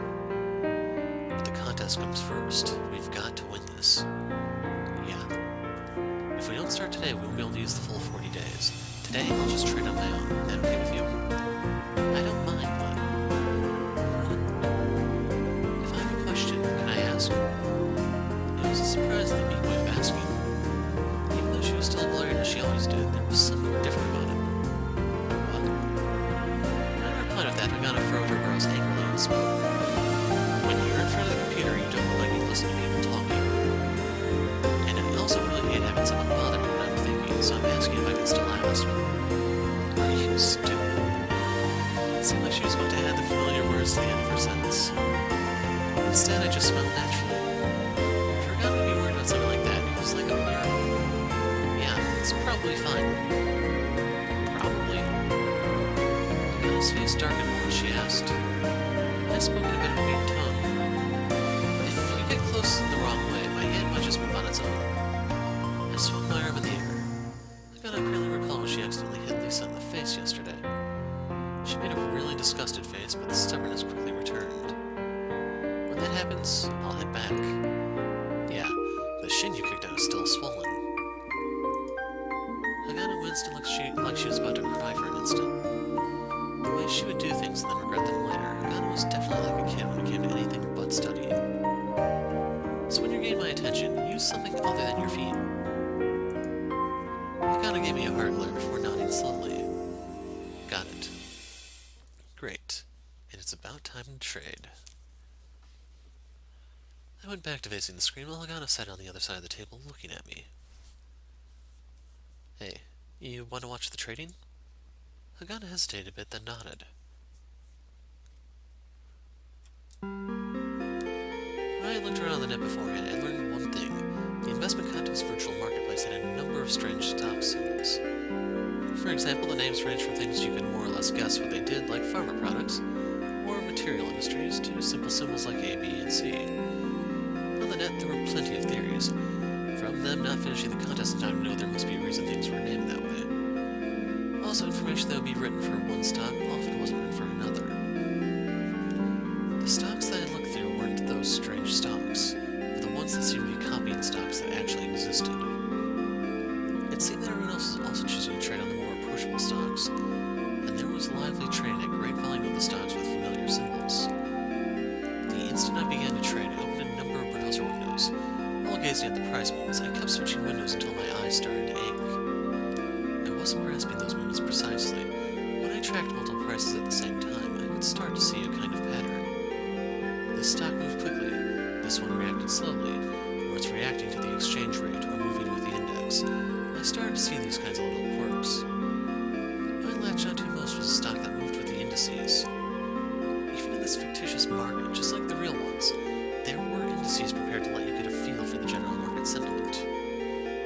But the contest comes first. We've got to win this. Yeah. If we don't start today, we won't be able to use the full 40 days. Today, I'll just trade on my own. Is that okay with you? I don't mind, but... If I have a question, can I ask? It was a surprisingly meek way of Instead, I just smiled naturally. Forgot to be worried about something like that. It was like a miracle. Yeah, it's probably fine. Probably. Hagana's face darkened more as she asked. I spoke in a bit of a mean tone. If you get close the wrong way, my hand might just move on its own. I swung my arm in the air. Hagana apparently recalled when she accidentally hit Lisa in the face yesterday. She made a really disgusted face, but the stubbornness quickly returned. When that happens, I'll hit back. Yeah, the shin you kicked out is still swollen. Hagana winced and looked like she was about to cry for an instant. The way she would do things and then regret them later, Hagana was definitely like a kid when it came to anything but studying. So when you gain my attention, use something other than your feet. Hagana gave me a hard glare before nodding slowly. Got it. Great. And it's about time to trade. I went back to facing the screen while Hagana sat on the other side of the table looking at me. Hey, you want to watch the trading? Hagana hesitated a bit, then nodded. When I looked around the net beforehand, I learned one thing. The investment contest virtual marketplace had a number of strange stock symbols. For example, the names ranged from things you could more or less guess what they did, like pharma products, or material industries, to simple symbols like A, B, and C. On the net, there were plenty of theories. From them not finishing the contest in time to know there must be a reason things were named that way. Also, information that would be written for one stock often wasn't written for another. The stocks that I looked through weren't those strange stocks, but the ones that seemed to be copying stocks that actually existed. It seemed that everyone else was also choosing to trade on the more approachable stocks, and there was lively trading at great volume of the stocks with familiar symbols. The instant I began to trade, I opened a number of browser windows, while gazing at the price movements. I kept switching windows until my eyes started to ache. I wasn't grasping those movements precisely. When I tracked multiple prices at the same time, I could start to see a kind of pattern. This stock moved quickly, this one reacted slowly, or it's reacting to the exchange rate or moving with the index. I started to see these kinds of little quirks. What I latched onto most was a stock that moved with the indices. Even in this fictitious market, just like the real ones, there were indices prepared to let you get a feel for the general market sentiment.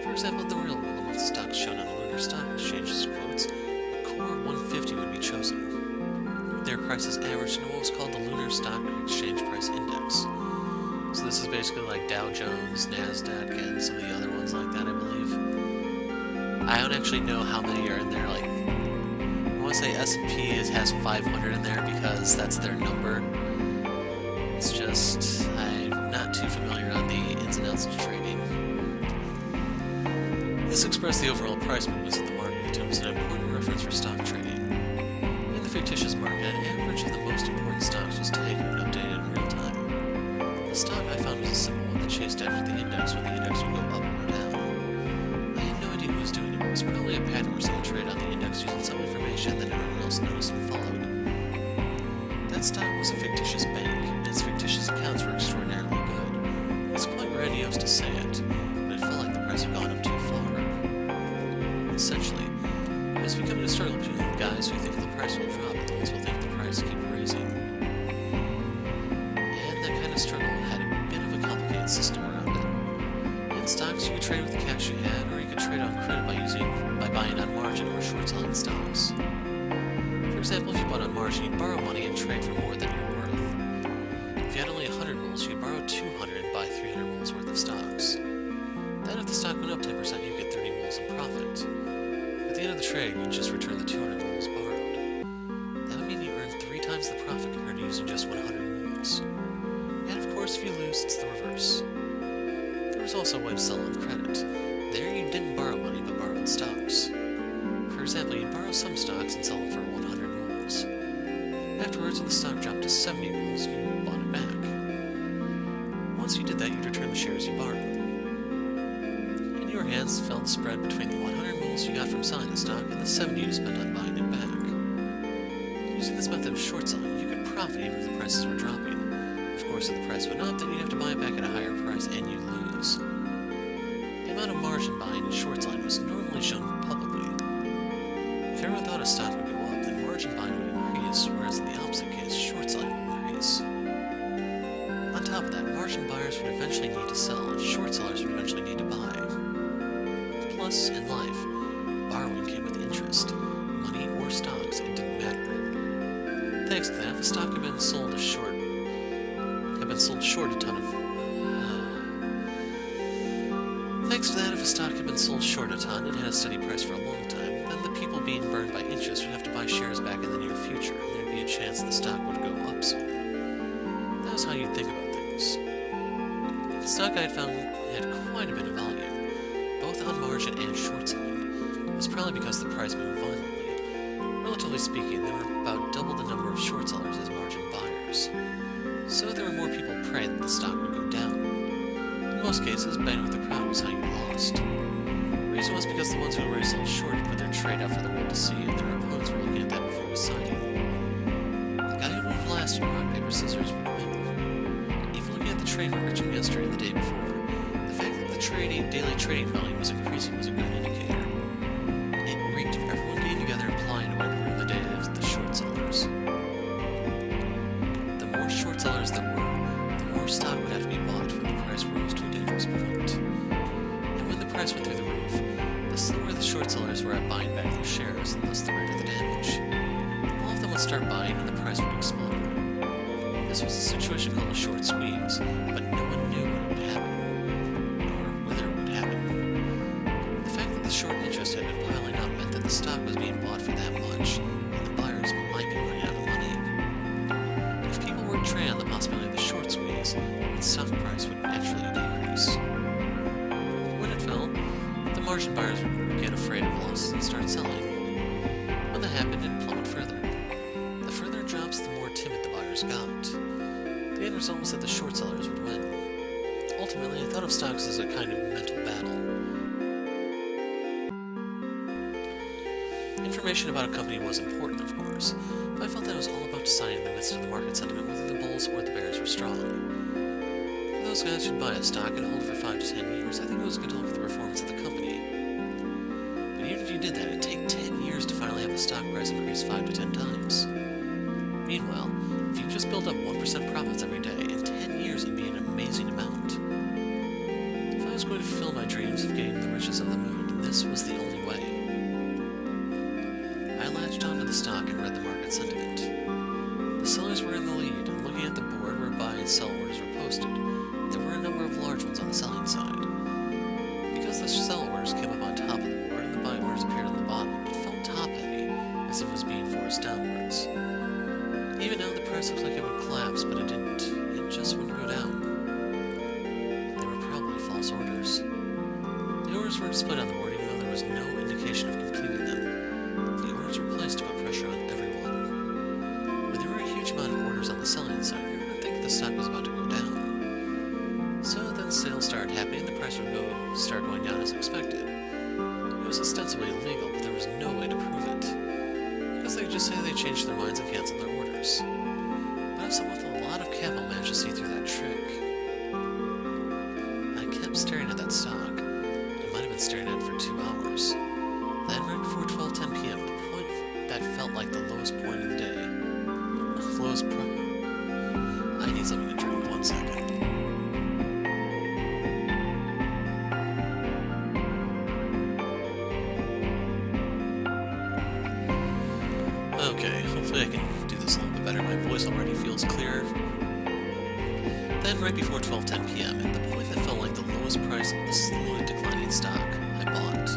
For example, in the real world, amongst the stocks shown on the Lunar Stock Exchange's quotes, a core 150 would be chosen. Their prices averaged in what was called the Lunar Stock Exchange Price Index. So this is basically like Dow Jones, NASDAQ, and some of the other ones like that, I believe. I don't actually know how many are in there. Like, I want to say S&P has 500 in there because that's their number. It's just, I'm not too familiar on the ins and outs of trading. This expressed the overall price movements of the market and was an important reference for stock trading. In the fictitious market, an average of the most important stocks was taken and updated in real time. The stock I found was a simple one that chased after the index when the index would go up or down. I had no idea who was doing it, but it was probably a pattern where someone traded on the index using some information that everyone else noticed and followed. That stock was a fictitious bank, and its fictitious accounts were extraordinarily good. It's quite grandiose to say it, but it felt like the price had gone up too far. Essentially, it was becoming a struggle between the guys who think the price will drop and the ones who think the price will keep raising. And that kind of struggle had a bit of a complicated system around it. In stocks, you could trade with the cash you had, or you could trade on credit by buying on margin or short selling stocks. For example, if you bought on margin, you'd borrow money and trade for more than you're worth. If you had only 100 rubles, you'd borrow 200 and buy 300 rubles worth of stocks. Then if the stock went up 10%, you'd get 30 rubles in profit. At the end of the trade, you'd just return the 200 rubles borrowed. That would mean you earned 3 times the profit compared to using just 100 rubles. And of course, if you lose, it's the reverse. There was also a way to sell on credit. There you didn't borrow money, but borrowed stocks. For example, you'd borrow some stocks and sell them for 100 rubles. Afterwards, when the stock dropped to 70 rubles, you bought it back. Once you did that, you'd return the shares you borrowed. In your hands fell the spread between the 100 rubles you got from selling the stock and the 70 you spent on buying it back. Using this method of short selling, you could profit even if the prices were dropping. Of course, if the price went up, then you'd have to buy it back at a higher price and you'd lose. The amount of margin buying and short selling was normally shown publicly. If everyone thought a stock would go up, then margin buying would increase, whereas in the opposite case, short selling would increase. On top top of that, margin buyers would eventually need to sell, and short sellers would eventually need to buy. Plus, in life, borrowing came with interest. Money or stocks, it didn't matter. Thanks to that, if a stock had been sold short a ton of Thanks to that, if a stock had been sold short a ton and had a steady price for a long time, then the people being burned by interest would have to buy shares back in the near future, and there'd be a chance the stock would go up soon. That was how you'd think about things. The stock I had found had quite a bit of volume, both on margin and short selling. It was probably because the price moved violently. Relatively speaking, there were about double the number of short sellers as margin buyers. So there were more people praying that the stock would go down. In most cases, betting with the crowd was how you lost. The reason was because the ones who already sold short put their trade out for the world to see, and their opponents were looking at that before deciding. The guy who moved last in rock, paper, scissors would win. Even looking at the trade records from yesterday and the day before, the fact that the daily trading volume was increasing was a good indicator. It reeked of everyone being together and plotting to wipe away the day of the short sellers. The more short sellers there were, the more stock would have to be bought when the price rose to a dangerous point. And when the price went through the roof, the slower the short sellers were at buying back their shares, the less the rate of the damage. All of them would start buying and the price would explode. This was a situation called a short squeeze, but no one knew when it would happen, nor whether it would happen. The fact that the short interest had been piling up meant that the stock was being bought for that much, and the buyers might be running out of money. If people weren't trading on the possibility of the short squeeze, the stock price would naturally decrease. When it fell, the margin buyers would get afraid of loss and start selling. When that happened, it plummeted further. The further it drops, the more timid the buyers got. The end result was that the short sellers would win. Ultimately, I thought of stocks as a kind of mental battle. Information about a company was important, of course, but I felt that it was all about deciding in the midst of the market sentiment whether the bulls or the bears were strong. For those guys who'd buy a stock and hold it for 5 to 10 years, I think it was good to look at the performance of the company. But even if you did that, it'd take 10 years to finally have the stock price increase 5 to 10 times. Meanwhile, if you just build up 1% profits every day, in 10 years it'd be an amazing amount. If I was going to fulfill my dreams of getting the riches of the moon, this was the only way. I latched onto the stock and read the market sentiment. The sellers were in the lead, and looking at the board where buy and sell orders were posted, there were a number of large ones on the selling side. Because the sell orders came up on top of the board and the buy orders appeared on the bottom, it felt top-heavy, as if it was being forced downwards. Even now, the price looked like it would collapse, but it didn't. It just wouldn't go down. They were probably false orders. The orders were displayed on the board even though there was no indication of completing them. The orders were placed to put pressure on everyone. When there were a huge amount of orders on the selling side, we would think the stock was about to go down. So then sales started happening and the price would start going down as expected. It was ostensibly illegal, but there was no way to prove it. Because they could just say they changed their minds and canceled their orders. But if someone with a lot of capital managed to see through that trick, I kept staring at that stock. I might have been staring at it for 2 hours. Then, right before 12:10 p.m., the point that felt like the lowest point of the day. I need something to drink. 1 second. Okay, hopefully I can do this a little bit better. My voice already feels clearer. Then, right before 12:10 p.m., at the point that felt like the lowest price of the slowly declining stock, I bought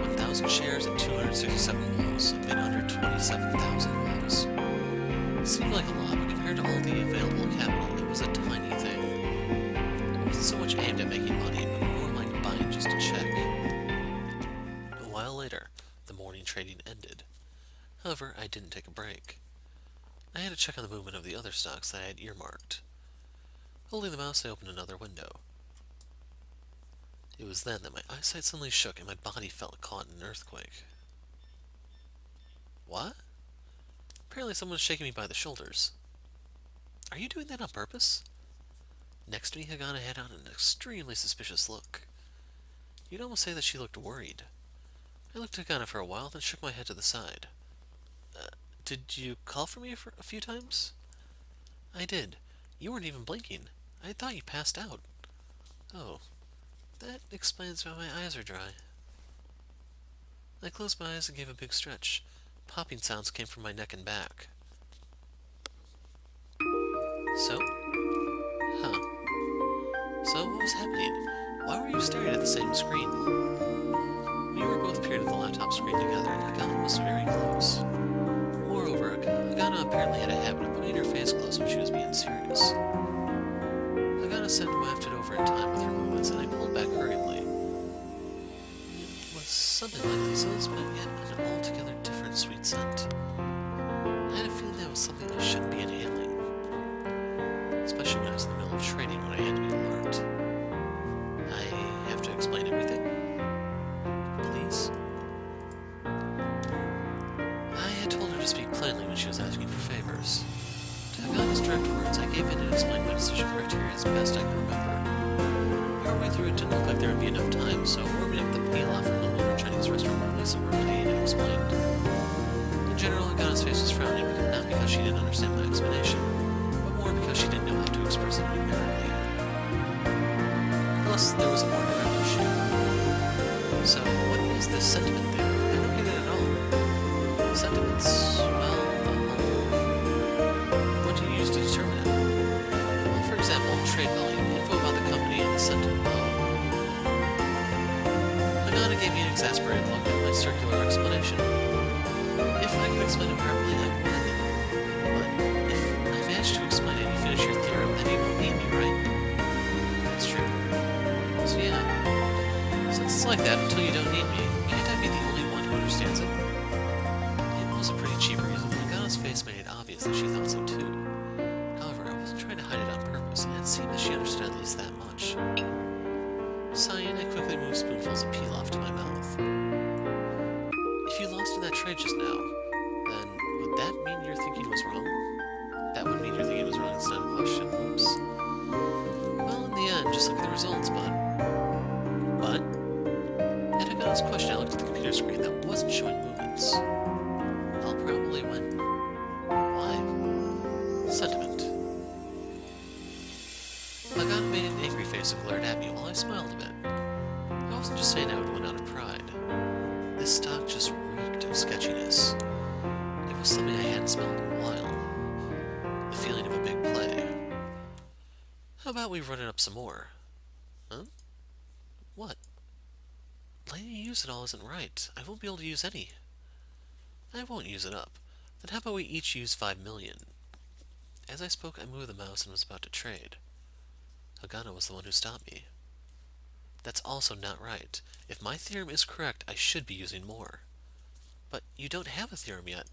1,000 shares at 267 wools, a bit under 27,000 wools. It seemed like a lot, but compared to all the available capital, it was a tiny thing. It wasn't so much aimed at making money, but more like buying just a check. A while later, the morning trading ended. However, I didn't take a break. I had to check on the movement of the other stocks that I had earmarked. Holding the mouse, I opened another window. It was then that my eyesight suddenly shook and my body felt caught in an earthquake. What? Apparently someone was shaking me by the shoulders. Are you doing that on purpose? Next to me, Hagana had on an extremely suspicious look. You'd almost say that she looked worried. I looked at Hagana for a while, then shook my head to the side. Did you call for me for a few times? I did. You weren't even blinking. I thought you passed out. Oh, that explains why my eyes are dry. I closed my eyes and gave a big stretch. Popping sounds came from my neck and back. So? Huh. So, what was happening? Why were you staring at the same screen? We were both peering at the laptop screen together, and Hagana was very close. Moreover, Hagana apparently had a habit of putting her face close when she was being serious. Hagana said wafted over in time with her movements, and I pulled back hurriedly. It was something like Lisa's, but yet an altogether different sweet scent. I had a feeling that was something I shouldn't be inhaling, especially when I was in the middle of training when I had to be alert. I have to explain everything? Please? I had told her to speak plainly when she was asking for favors. To Hagana's direct words, I gave in and explained my decision criteria as best I could remember. Partway through, it didn't look like there would be enough time, so warming up the pilaf from the local Chinese restaurant where Lisa worked, I ate and explained. In general, Hagana's face was frowning, not because she didn't understand my explanation, but more because she didn't know how to express it numerically. Plus, there was a more direct issue. So, what is this sentiment there? I don't get it at all. Sentiments, well, what do you use to determine it? Well, for example, trade volume, info about the company, and the sentiment. Hagana gave me an exasperated look at my circular explanation. If I could explain it properly, I would. But if I manage to explain it and you finish your theorem, then you won't need me, right? That's true. So yeah, since it's like that, until you don't need me, can't I be the only one who understands it? It was a pretty cheap reason. Hagana's face made it obvious that she thought so too. However, I wasn't trying to hide it on purpose, and it seemed that she understood at least that much. Sighing, I quickly moved spoonfuls of pilaf to my mouth. If you lost in that trade just now, then would that mean your thinking was wrong? That would mean your thinking was wrong. It's not a question. Oops. Well, in the end, just look at the results, bud. But? At Hagana's question, I looked at the computer screen that wasn't showing movements. I'll probably win. Why? Sentiment. Hagana made an angry face and glared at me while I smiled a bit. I wasn't just saying I would win out of pride. This stock just reeked of sketchiness. It was something I hadn't smelled in a while. The feeling of a big play. How about we run it up some more? Huh? What? Letting you use it all isn't right. I won't be able to use any. I won't use it up. Then how about we each use 5 million? As I spoke, I moved the mouse and was about to trade. Hagana was the one who stopped me. That's also not right. If my theorem is correct, I should be using more. But you don't have a theorem yet.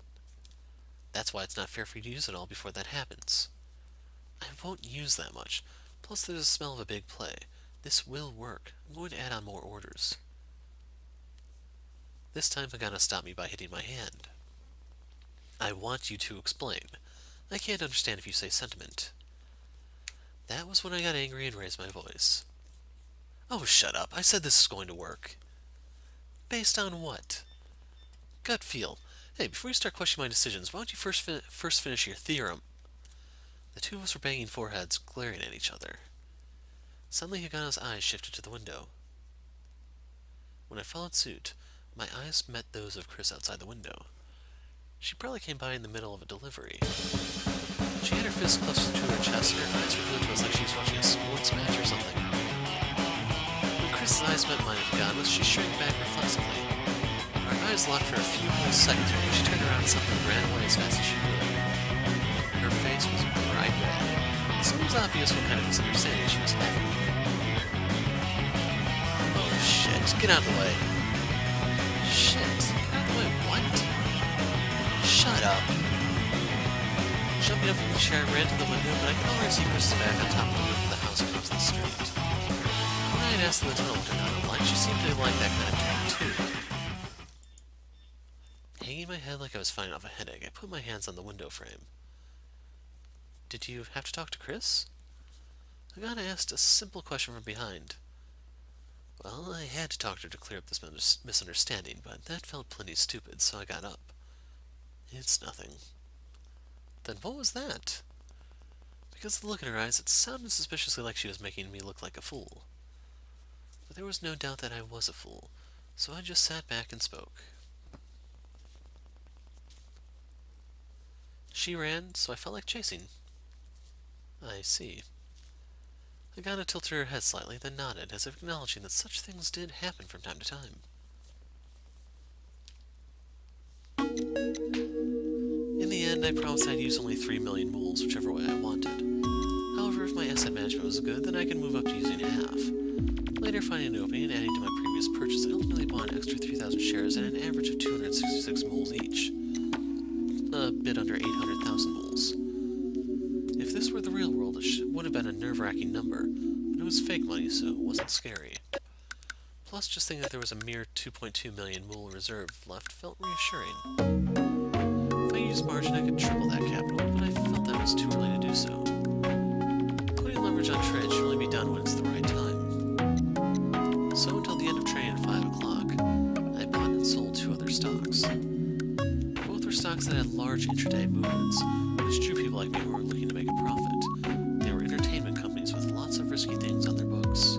That's why it's not fair for you to use it all before that happens. I won't use that much. Plus there's a smell of a big play. This will work. I'm going to add on more orders. This time Hagana stopped me by hitting my hand. I want you to explain. I can't understand if you say sentiment. That was when I got angry and raised my voice. Oh, shut up. I said this is going to work. Based on what? Gut feel. Hey, before you start questioning my decisions, why don't you first finish your theorem? The two of us were banging foreheads, glaring at each other. Suddenly Hagana's eyes shifted to the window. When I followed suit, my eyes met those of Chris outside the window. She probably came by in the middle of a delivery. She had her fists clutched to her chest, and her eyes were glued to us like she was watching a sports match or something. When Chris's eyes met mine at Hagana's, she shrank back reflexively. Our eyes locked for a few more seconds before she turned around and suddenly ran away as fast as she could. Her face was bright red, so it was obvious what kind of misunderstanding she was having. Oh shit, get out of the way. Shit, get out of the way, what? Shut up. Jumping up from the chair, I ran to the window, but I could already see Chris's back on top of the roof of the house across the street. When I had asked the lieutenant what turned on the light, she seemed to like that kind of turn, too. Hanging my head like I was fighting off a headache, I put my hands on the window frame. Did you have to talk to Chris? Hagana asked a simple question from behind. Well, I had to talk to her to clear up this misunderstanding, but that felt plenty stupid, so I got up. It's nothing. Then what was that? Because of the look in her eyes, it sounded suspiciously like she was making me look like a fool. But there was no doubt that I was a fool, so I just sat back and spoke. She ran, so I felt like chasing. I see. Hagana tilted her head slightly, then nodded, as if acknowledging that such things did happen from time to time. In the end, I promised I'd use only 3 million moles, whichever way I wanted. However, if my asset management was good, then I could move up to using half. Later, finding an opening and adding to my previous purchase, I ultimately bought an extra 3,000 shares at an average of 266 moles each. A bit under 800,000 moles. If this were the real world, it would have been a nerve-wracking number, but it was fake money, so it wasn't scary. Plus, just thinking that there was a mere 2.2 million mole reserve left felt reassuring. If I used margin, I could triple that capital, but I felt that was too early to do so. Putting leverage on trade should only be done when it's the right time. So until the end of trading at 5 o'clock, I bought and sold 2 other stocks. Both were stocks that had large intraday movements, which drew people like me who were looking to make a profit. They were entertainment companies with lots of risky things on their books.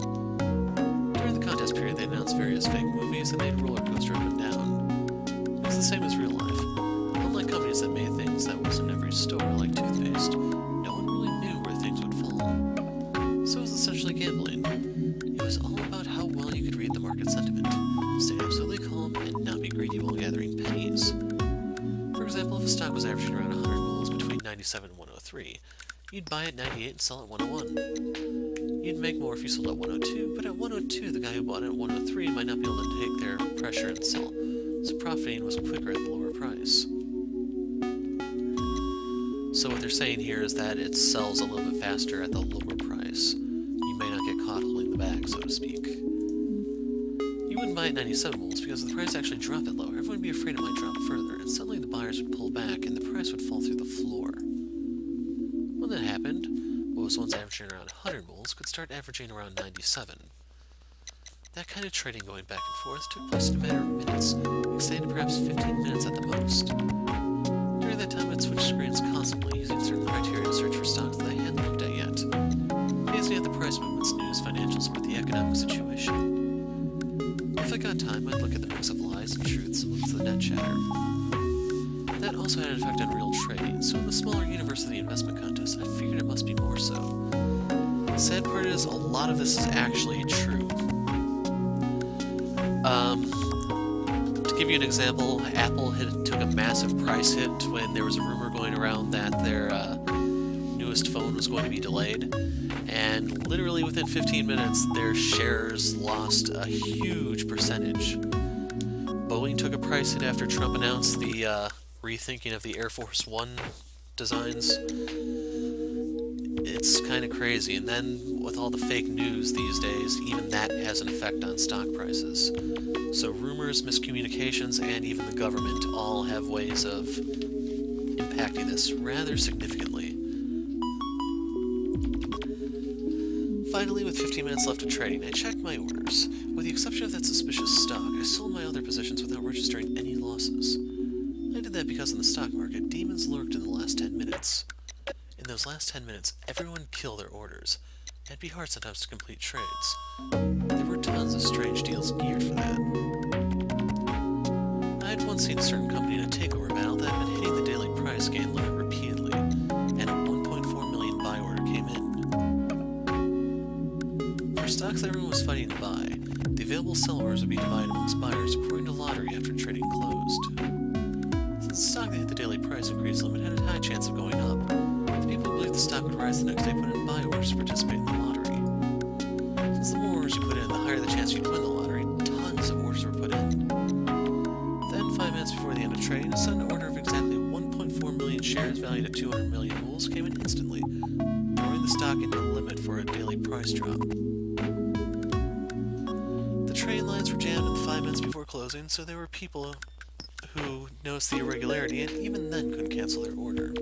During the contest period, they announced various fake movies and made a roller coaster up and down. It was the same as real life. Unlike companies that made things that was in every store, like toothpaste, no one really knew where things would fall. So it was essentially gambling. It was all about how well you could read the market sentiment, stay absolutely calm, and not be greedy while gathering pennies. For example, if a stock was averaging around 100 moles between 97 and 103, you'd buy at 98 and sell at 101. You'd make more if you sold at 102, but at 102 the guy who bought it at 103 might not be able to take their pressure and sell, so profiting was quicker at the lower price. So what they're saying here is that it sells a little bit faster at the lower price. You may not get caught holding the bag, so to speak. You wouldn't buy at 97 moles because if the price actually dropped it lower, everyone would be afraid it might drop further, and suddenly the buyers would pull back and the price would fall through the floor. When that happened, what was once averaging around 100 moles could start averaging around 97. That kind of trading going back and forth took place in a matter of minutes, extending to perhaps 15 minutes at the most. During that time, I'd switch screens constantly, using certain criteria to search for stocks that I hadn't looked at yet, gazing at the price movements, news, financials, or the economic situation. If I got time, I'd look at the mix of lies and truths amongst the net chatter. That also had an effect on real trading, so in the smaller universe of the investment contest, I figured it must be more so. The sad part is, a lot of this is actually true. To give you an example, Apple took a massive price hit when there was a rumor going around that their newest phone was going to be delayed, and literally within 15 minutes, their shares lost a huge percentage. Boeing took a price hit after Trump announced the rethinking of the Air Force One designs. It's kind of crazy, and then with all the fake news these days, even that has an effect on stock prices. So rumors, miscommunications, and even the government all have ways of impacting this rather significantly. Finally, with 15 minutes left of trading, I checked my orders. With the exception of that suspicious stock, I sold my other positions without registering any losses. I did that because in the stock market, demons lurked in the last 10 minutes. In those last 10 minutes, everyone killed their orders. It'd be hard sometimes to complete trades. There were tons of strange deals geared for that. I had once seen a certain company in a takeover battle that had been hitting the daily price gain limit repeatedly, and a 1.4 million buy order came in. For stocks that everyone was fighting to buy, the available sell orders would be divided amongst buyers according to lottery after trading closed. Since the stock that hit the daily price increase limit had a high chance of going up, the people who believed the stock would rise the next day put in buy orders to participate in the lottery. Since the more orders you put in, the higher the chance you'd win the lottery, tons of orders were put in. Then, 5 minutes before the end of trading, a sudden order of exactly 1.4 million shares valued at 200 million moles came in instantly, throwing the stock into the limit for a daily price drop. The trade lines were jammed in the 5 minutes before closing, so there were people who noticed the irregularity and even then couldn't cancel their order.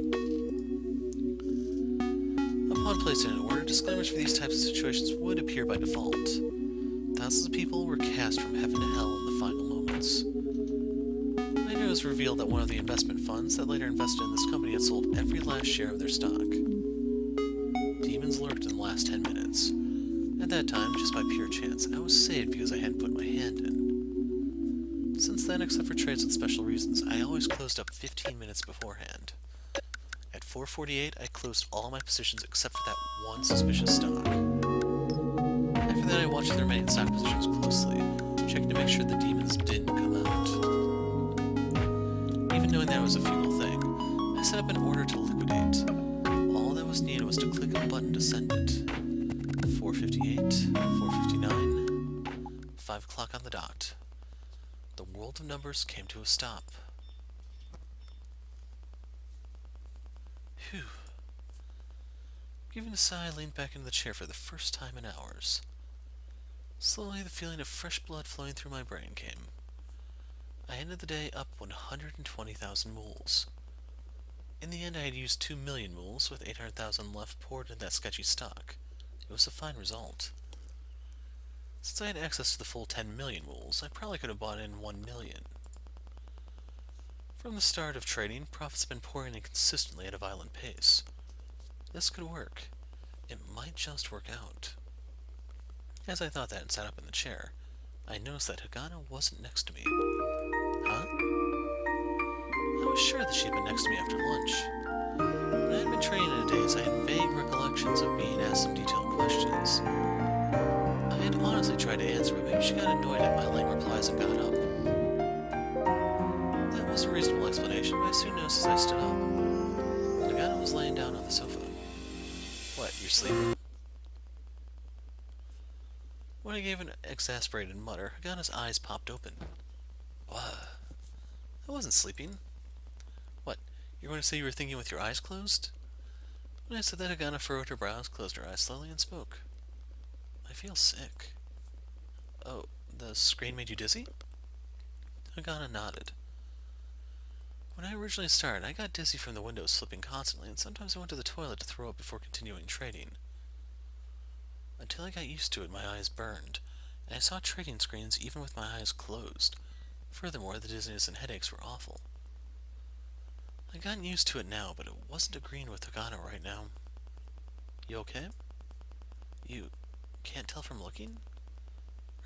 Upon placing an order, disclaimers for these types of situations would appear by default. Thousands of people were cast from heaven to hell in the final moments. Later it was revealed that one of the investment funds that later invested in this company had sold every last share of their stock. 10 minutes. At that time, just by pure chance, I was saved because I hadn't put my hand in. Since then, except for trades with special reasons, I always closed up 15 minutes beforehand. At 4:48, I closed all my positions except for that one suspicious stock. After that, I watched the remaining stock positions closely, checking to make sure the demons didn't come out. Even knowing that was a futile thing, I set up an order to liquidate. All that was needed was to click a button to send it. 4:58, 4:59, 5 o'clock on the dot. The world of numbers came to a stop. Phew. Giving a sigh, I leaned back into the chair for the first time in hours. Slowly, the feeling of fresh blood flowing through my brain came. I ended the day up 120,000 mools. In the end, I had used 2 million mools, with 800,000 left poured into that sketchy stock. It was a fine result. Since I had access to the full 10 million mools, I probably could have bought in 1 million. From the start of trading, profits had been pouring in consistently at a violent pace. This could work. It might just work out. As I thought that and sat up in the chair, I noticed that Hagana wasn't next to me. Huh? I was sure that she'd been next to me after lunch. When I had been training in a daze, I had vague recollections of being asked some detailed questions. I had honestly tried to answer, but maybe she got annoyed at my lame replies and got up. That was a reasonable explanation, but I soon noticed as I stood up. Hagana was laying down on the sofa. What, you're sleeping? When I gave an exasperated mutter, Hagana's eyes popped open. What? I wasn't sleeping. What, you're going to say you were thinking with your eyes closed? When I said that, Hagana furrowed her brows, closed her eyes slowly, and spoke. I feel sick. Oh, the screen made you dizzy? Hagana nodded. When I originally started, I got dizzy from the windows slipping constantly, and sometimes I went to the toilet to throw up before continuing trading. Until I got used to it, my eyes burned, and I saw trading screens even with my eyes closed. Furthermore, the dizziness and headaches were awful. I'd gotten used to it now, but it wasn't agreeing with Hagana right now. You okay? You can't tell from looking?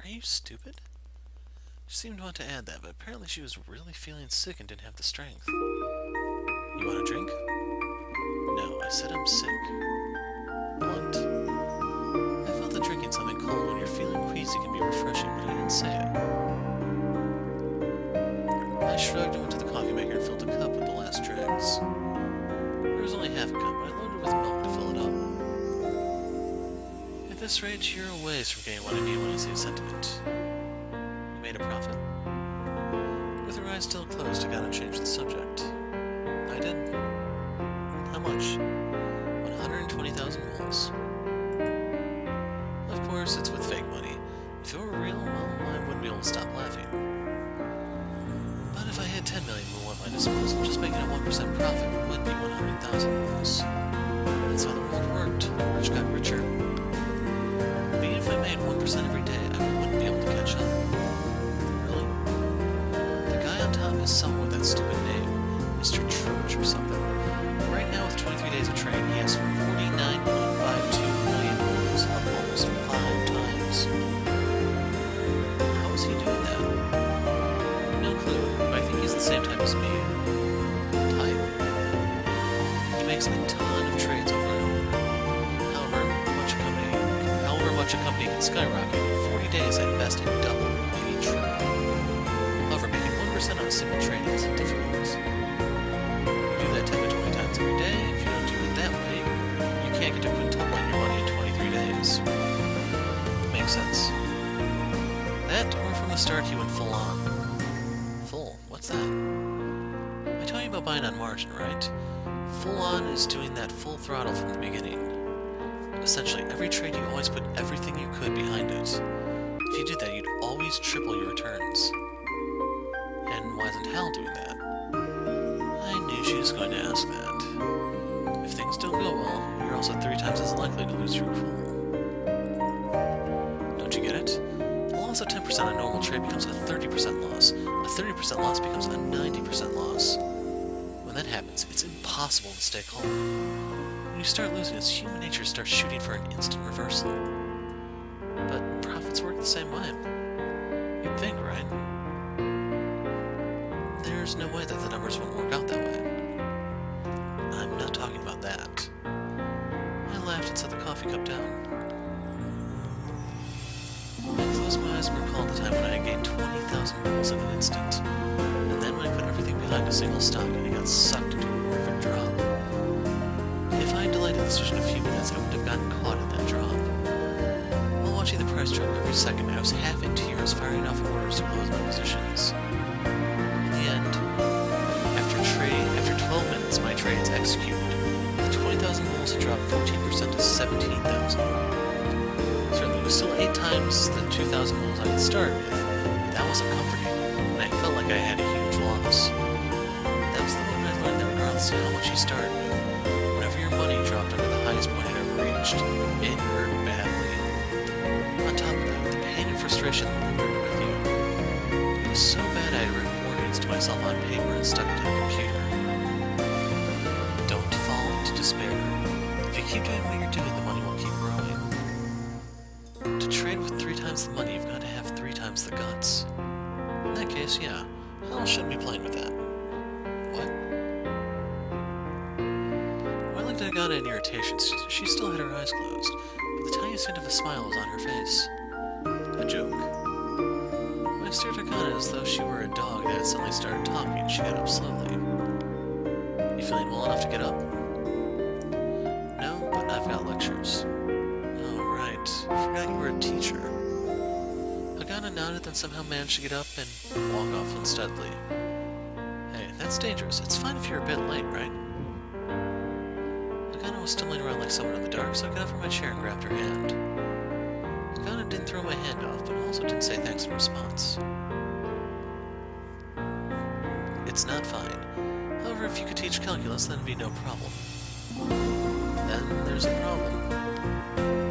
Are you stupid? She seemed to want to add that, but apparently she was really feeling sick and didn't have the strength. You want a drink? No, I said I'm sick. Blunt. I felt that drinking something cold when you're feeling queasy can be refreshing, but I didn't say it. I shrugged and went to the coffee maker and filled a cup with the last dregs. There was only half a cup, but I loaded it with milk to fill it up. At this rate, you're a ways from getting what I need when I say sentiment. You made a profit? With her eyes still closed, Hagana changed the subject. I did. How much? 120,000 mools. Of course, it's with fake money. If it were real, well, I wouldn't be able to stop laughing. But if I had 10 million mool at my disposal, just making a 1% profit would be 100,000 mools. That's how the world worked. The rich got richer. But even if I made 1% every day, I wouldn't be able to catch up. Really? The guy on top is someone with that stupid name, Mr. Trudge or something. Right now, with 23 days of trade, he has 49.52 million mools, up almost 5 times. How is he doing that? No clue, but I think he's the same type as me. Type. He makes a ton of trades over and over. However much a company can skyrocket, in 40 days I invested double, maybe triple. However, making 1% on a single trade isn't difficult. You do that 10 to 20 times every day. If you don't do it that way, you can't get to quintupling your money in 23 days. Makes sense. That, or from the start he went full on. Full? What's that? I told you about buying on margin, right? Full on is doing that full throttle from the beginning. Essentially, every trade you always put everything you could behind it. If you did that, you'd always triple your returns. And why isn't Hal doing that? I knew she was going to ask that. If things don't go well, you're also 3 times as likely to lose your cool. Don't you get it? A loss of 10% on a normal trade becomes a 30% loss. A 30% loss becomes a 90% loss. When that happens, it's impossible to stay calm. you start losing, it's human nature starts shooting for an instant reversal. But profits work the same way. You'd think, right? There's no way that the numbers won't work out that way. I'm not talking about that. I laughed and set the coffee cup down. I closed my eyes and recalled the time when I had gained 20,000 rubles in an instant, and then when I put everything behind a single stock and it got sucked into a horrific drop. If I had delayed the decision a few minutes, I wouldn't have gotten caught in that drop. While watching the price drop every second, I was half in tears, firing off orders to close my positions. In the end, after 12 minutes, my trades executed. The 20,000 rubles had dropped 14% to 17,000. Certainly, it was still 8 times the 2,000 rubles I had started with, but that wasn't comforting, and I felt like I had a huge loss. That was the moment I learned that regardless of how much you started with, whenever your money dropped under the highest point it ever reached, it hurt badly. On top of that, the pain and frustration lingered with you. It was so bad I had written warnings to myself on paper and stuck it to the computer. Don't fall into despair. If you keep doing what you're doing, the money will keep growing. To trade with 3 times the money, you've got to have 3 times the guts. In that case, yeah, Hal shouldn't be playing with that. What? When I looked at Hagana in irritation, she still had her eyes closed, but the tiniest hint of a smile was on her face. A joke. When I stared at Hagana as though she were a dog that had suddenly started talking, she got up slowly. You feeling well enough to get up? No, but I've got lectures. Oh, right. I forgot you were a teacher. Hagana nodded, then somehow managed to get up and walk off unsteadily. Hey, that's dangerous. It's fine if you're a bit late, right? Hagana was stumbling around like someone in the dark, so I got up from my chair and grabbed her hand. Hagana didn't throw my hand off, but also didn't say thanks in response. It's not fine. However, if you could teach calculus, then it'd be no problem. Then there's a problem.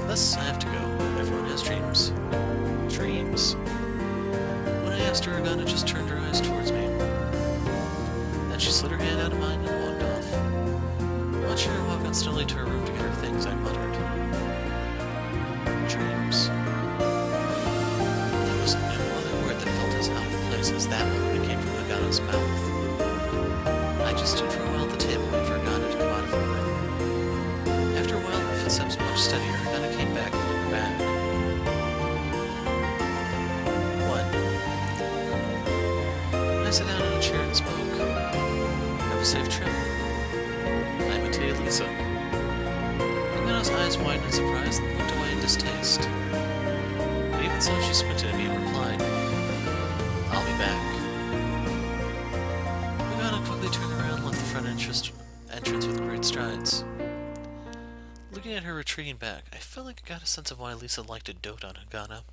Thus, I have to go. Everyone has dreams. Dreams? When I asked her, Hagana just turned her eyes towards me. Then she slid her hand out of mine and walked off. Watching her walk unsteadily to her room to get her things, I muttered. Dreams. There was no other word that felt as out of place as that one that came from Hagana's mouth. I just stood for a while at the table waiting for Hagana to come out of her room. After a while, the footsteps much steadier, Hagana came back and looked back. What? I sat down in a chair and spoke. Have a safe trip. I imitated Lisa. Hagana's eyes widened in surprise and looked away in distaste. But even so, she squinted at me and replied, I'll be back. Hagana quickly turned around and left the front entrance with great strides. Looking at her retreating back, I felt like I got a sense of why Lisa liked to dote on Hagana.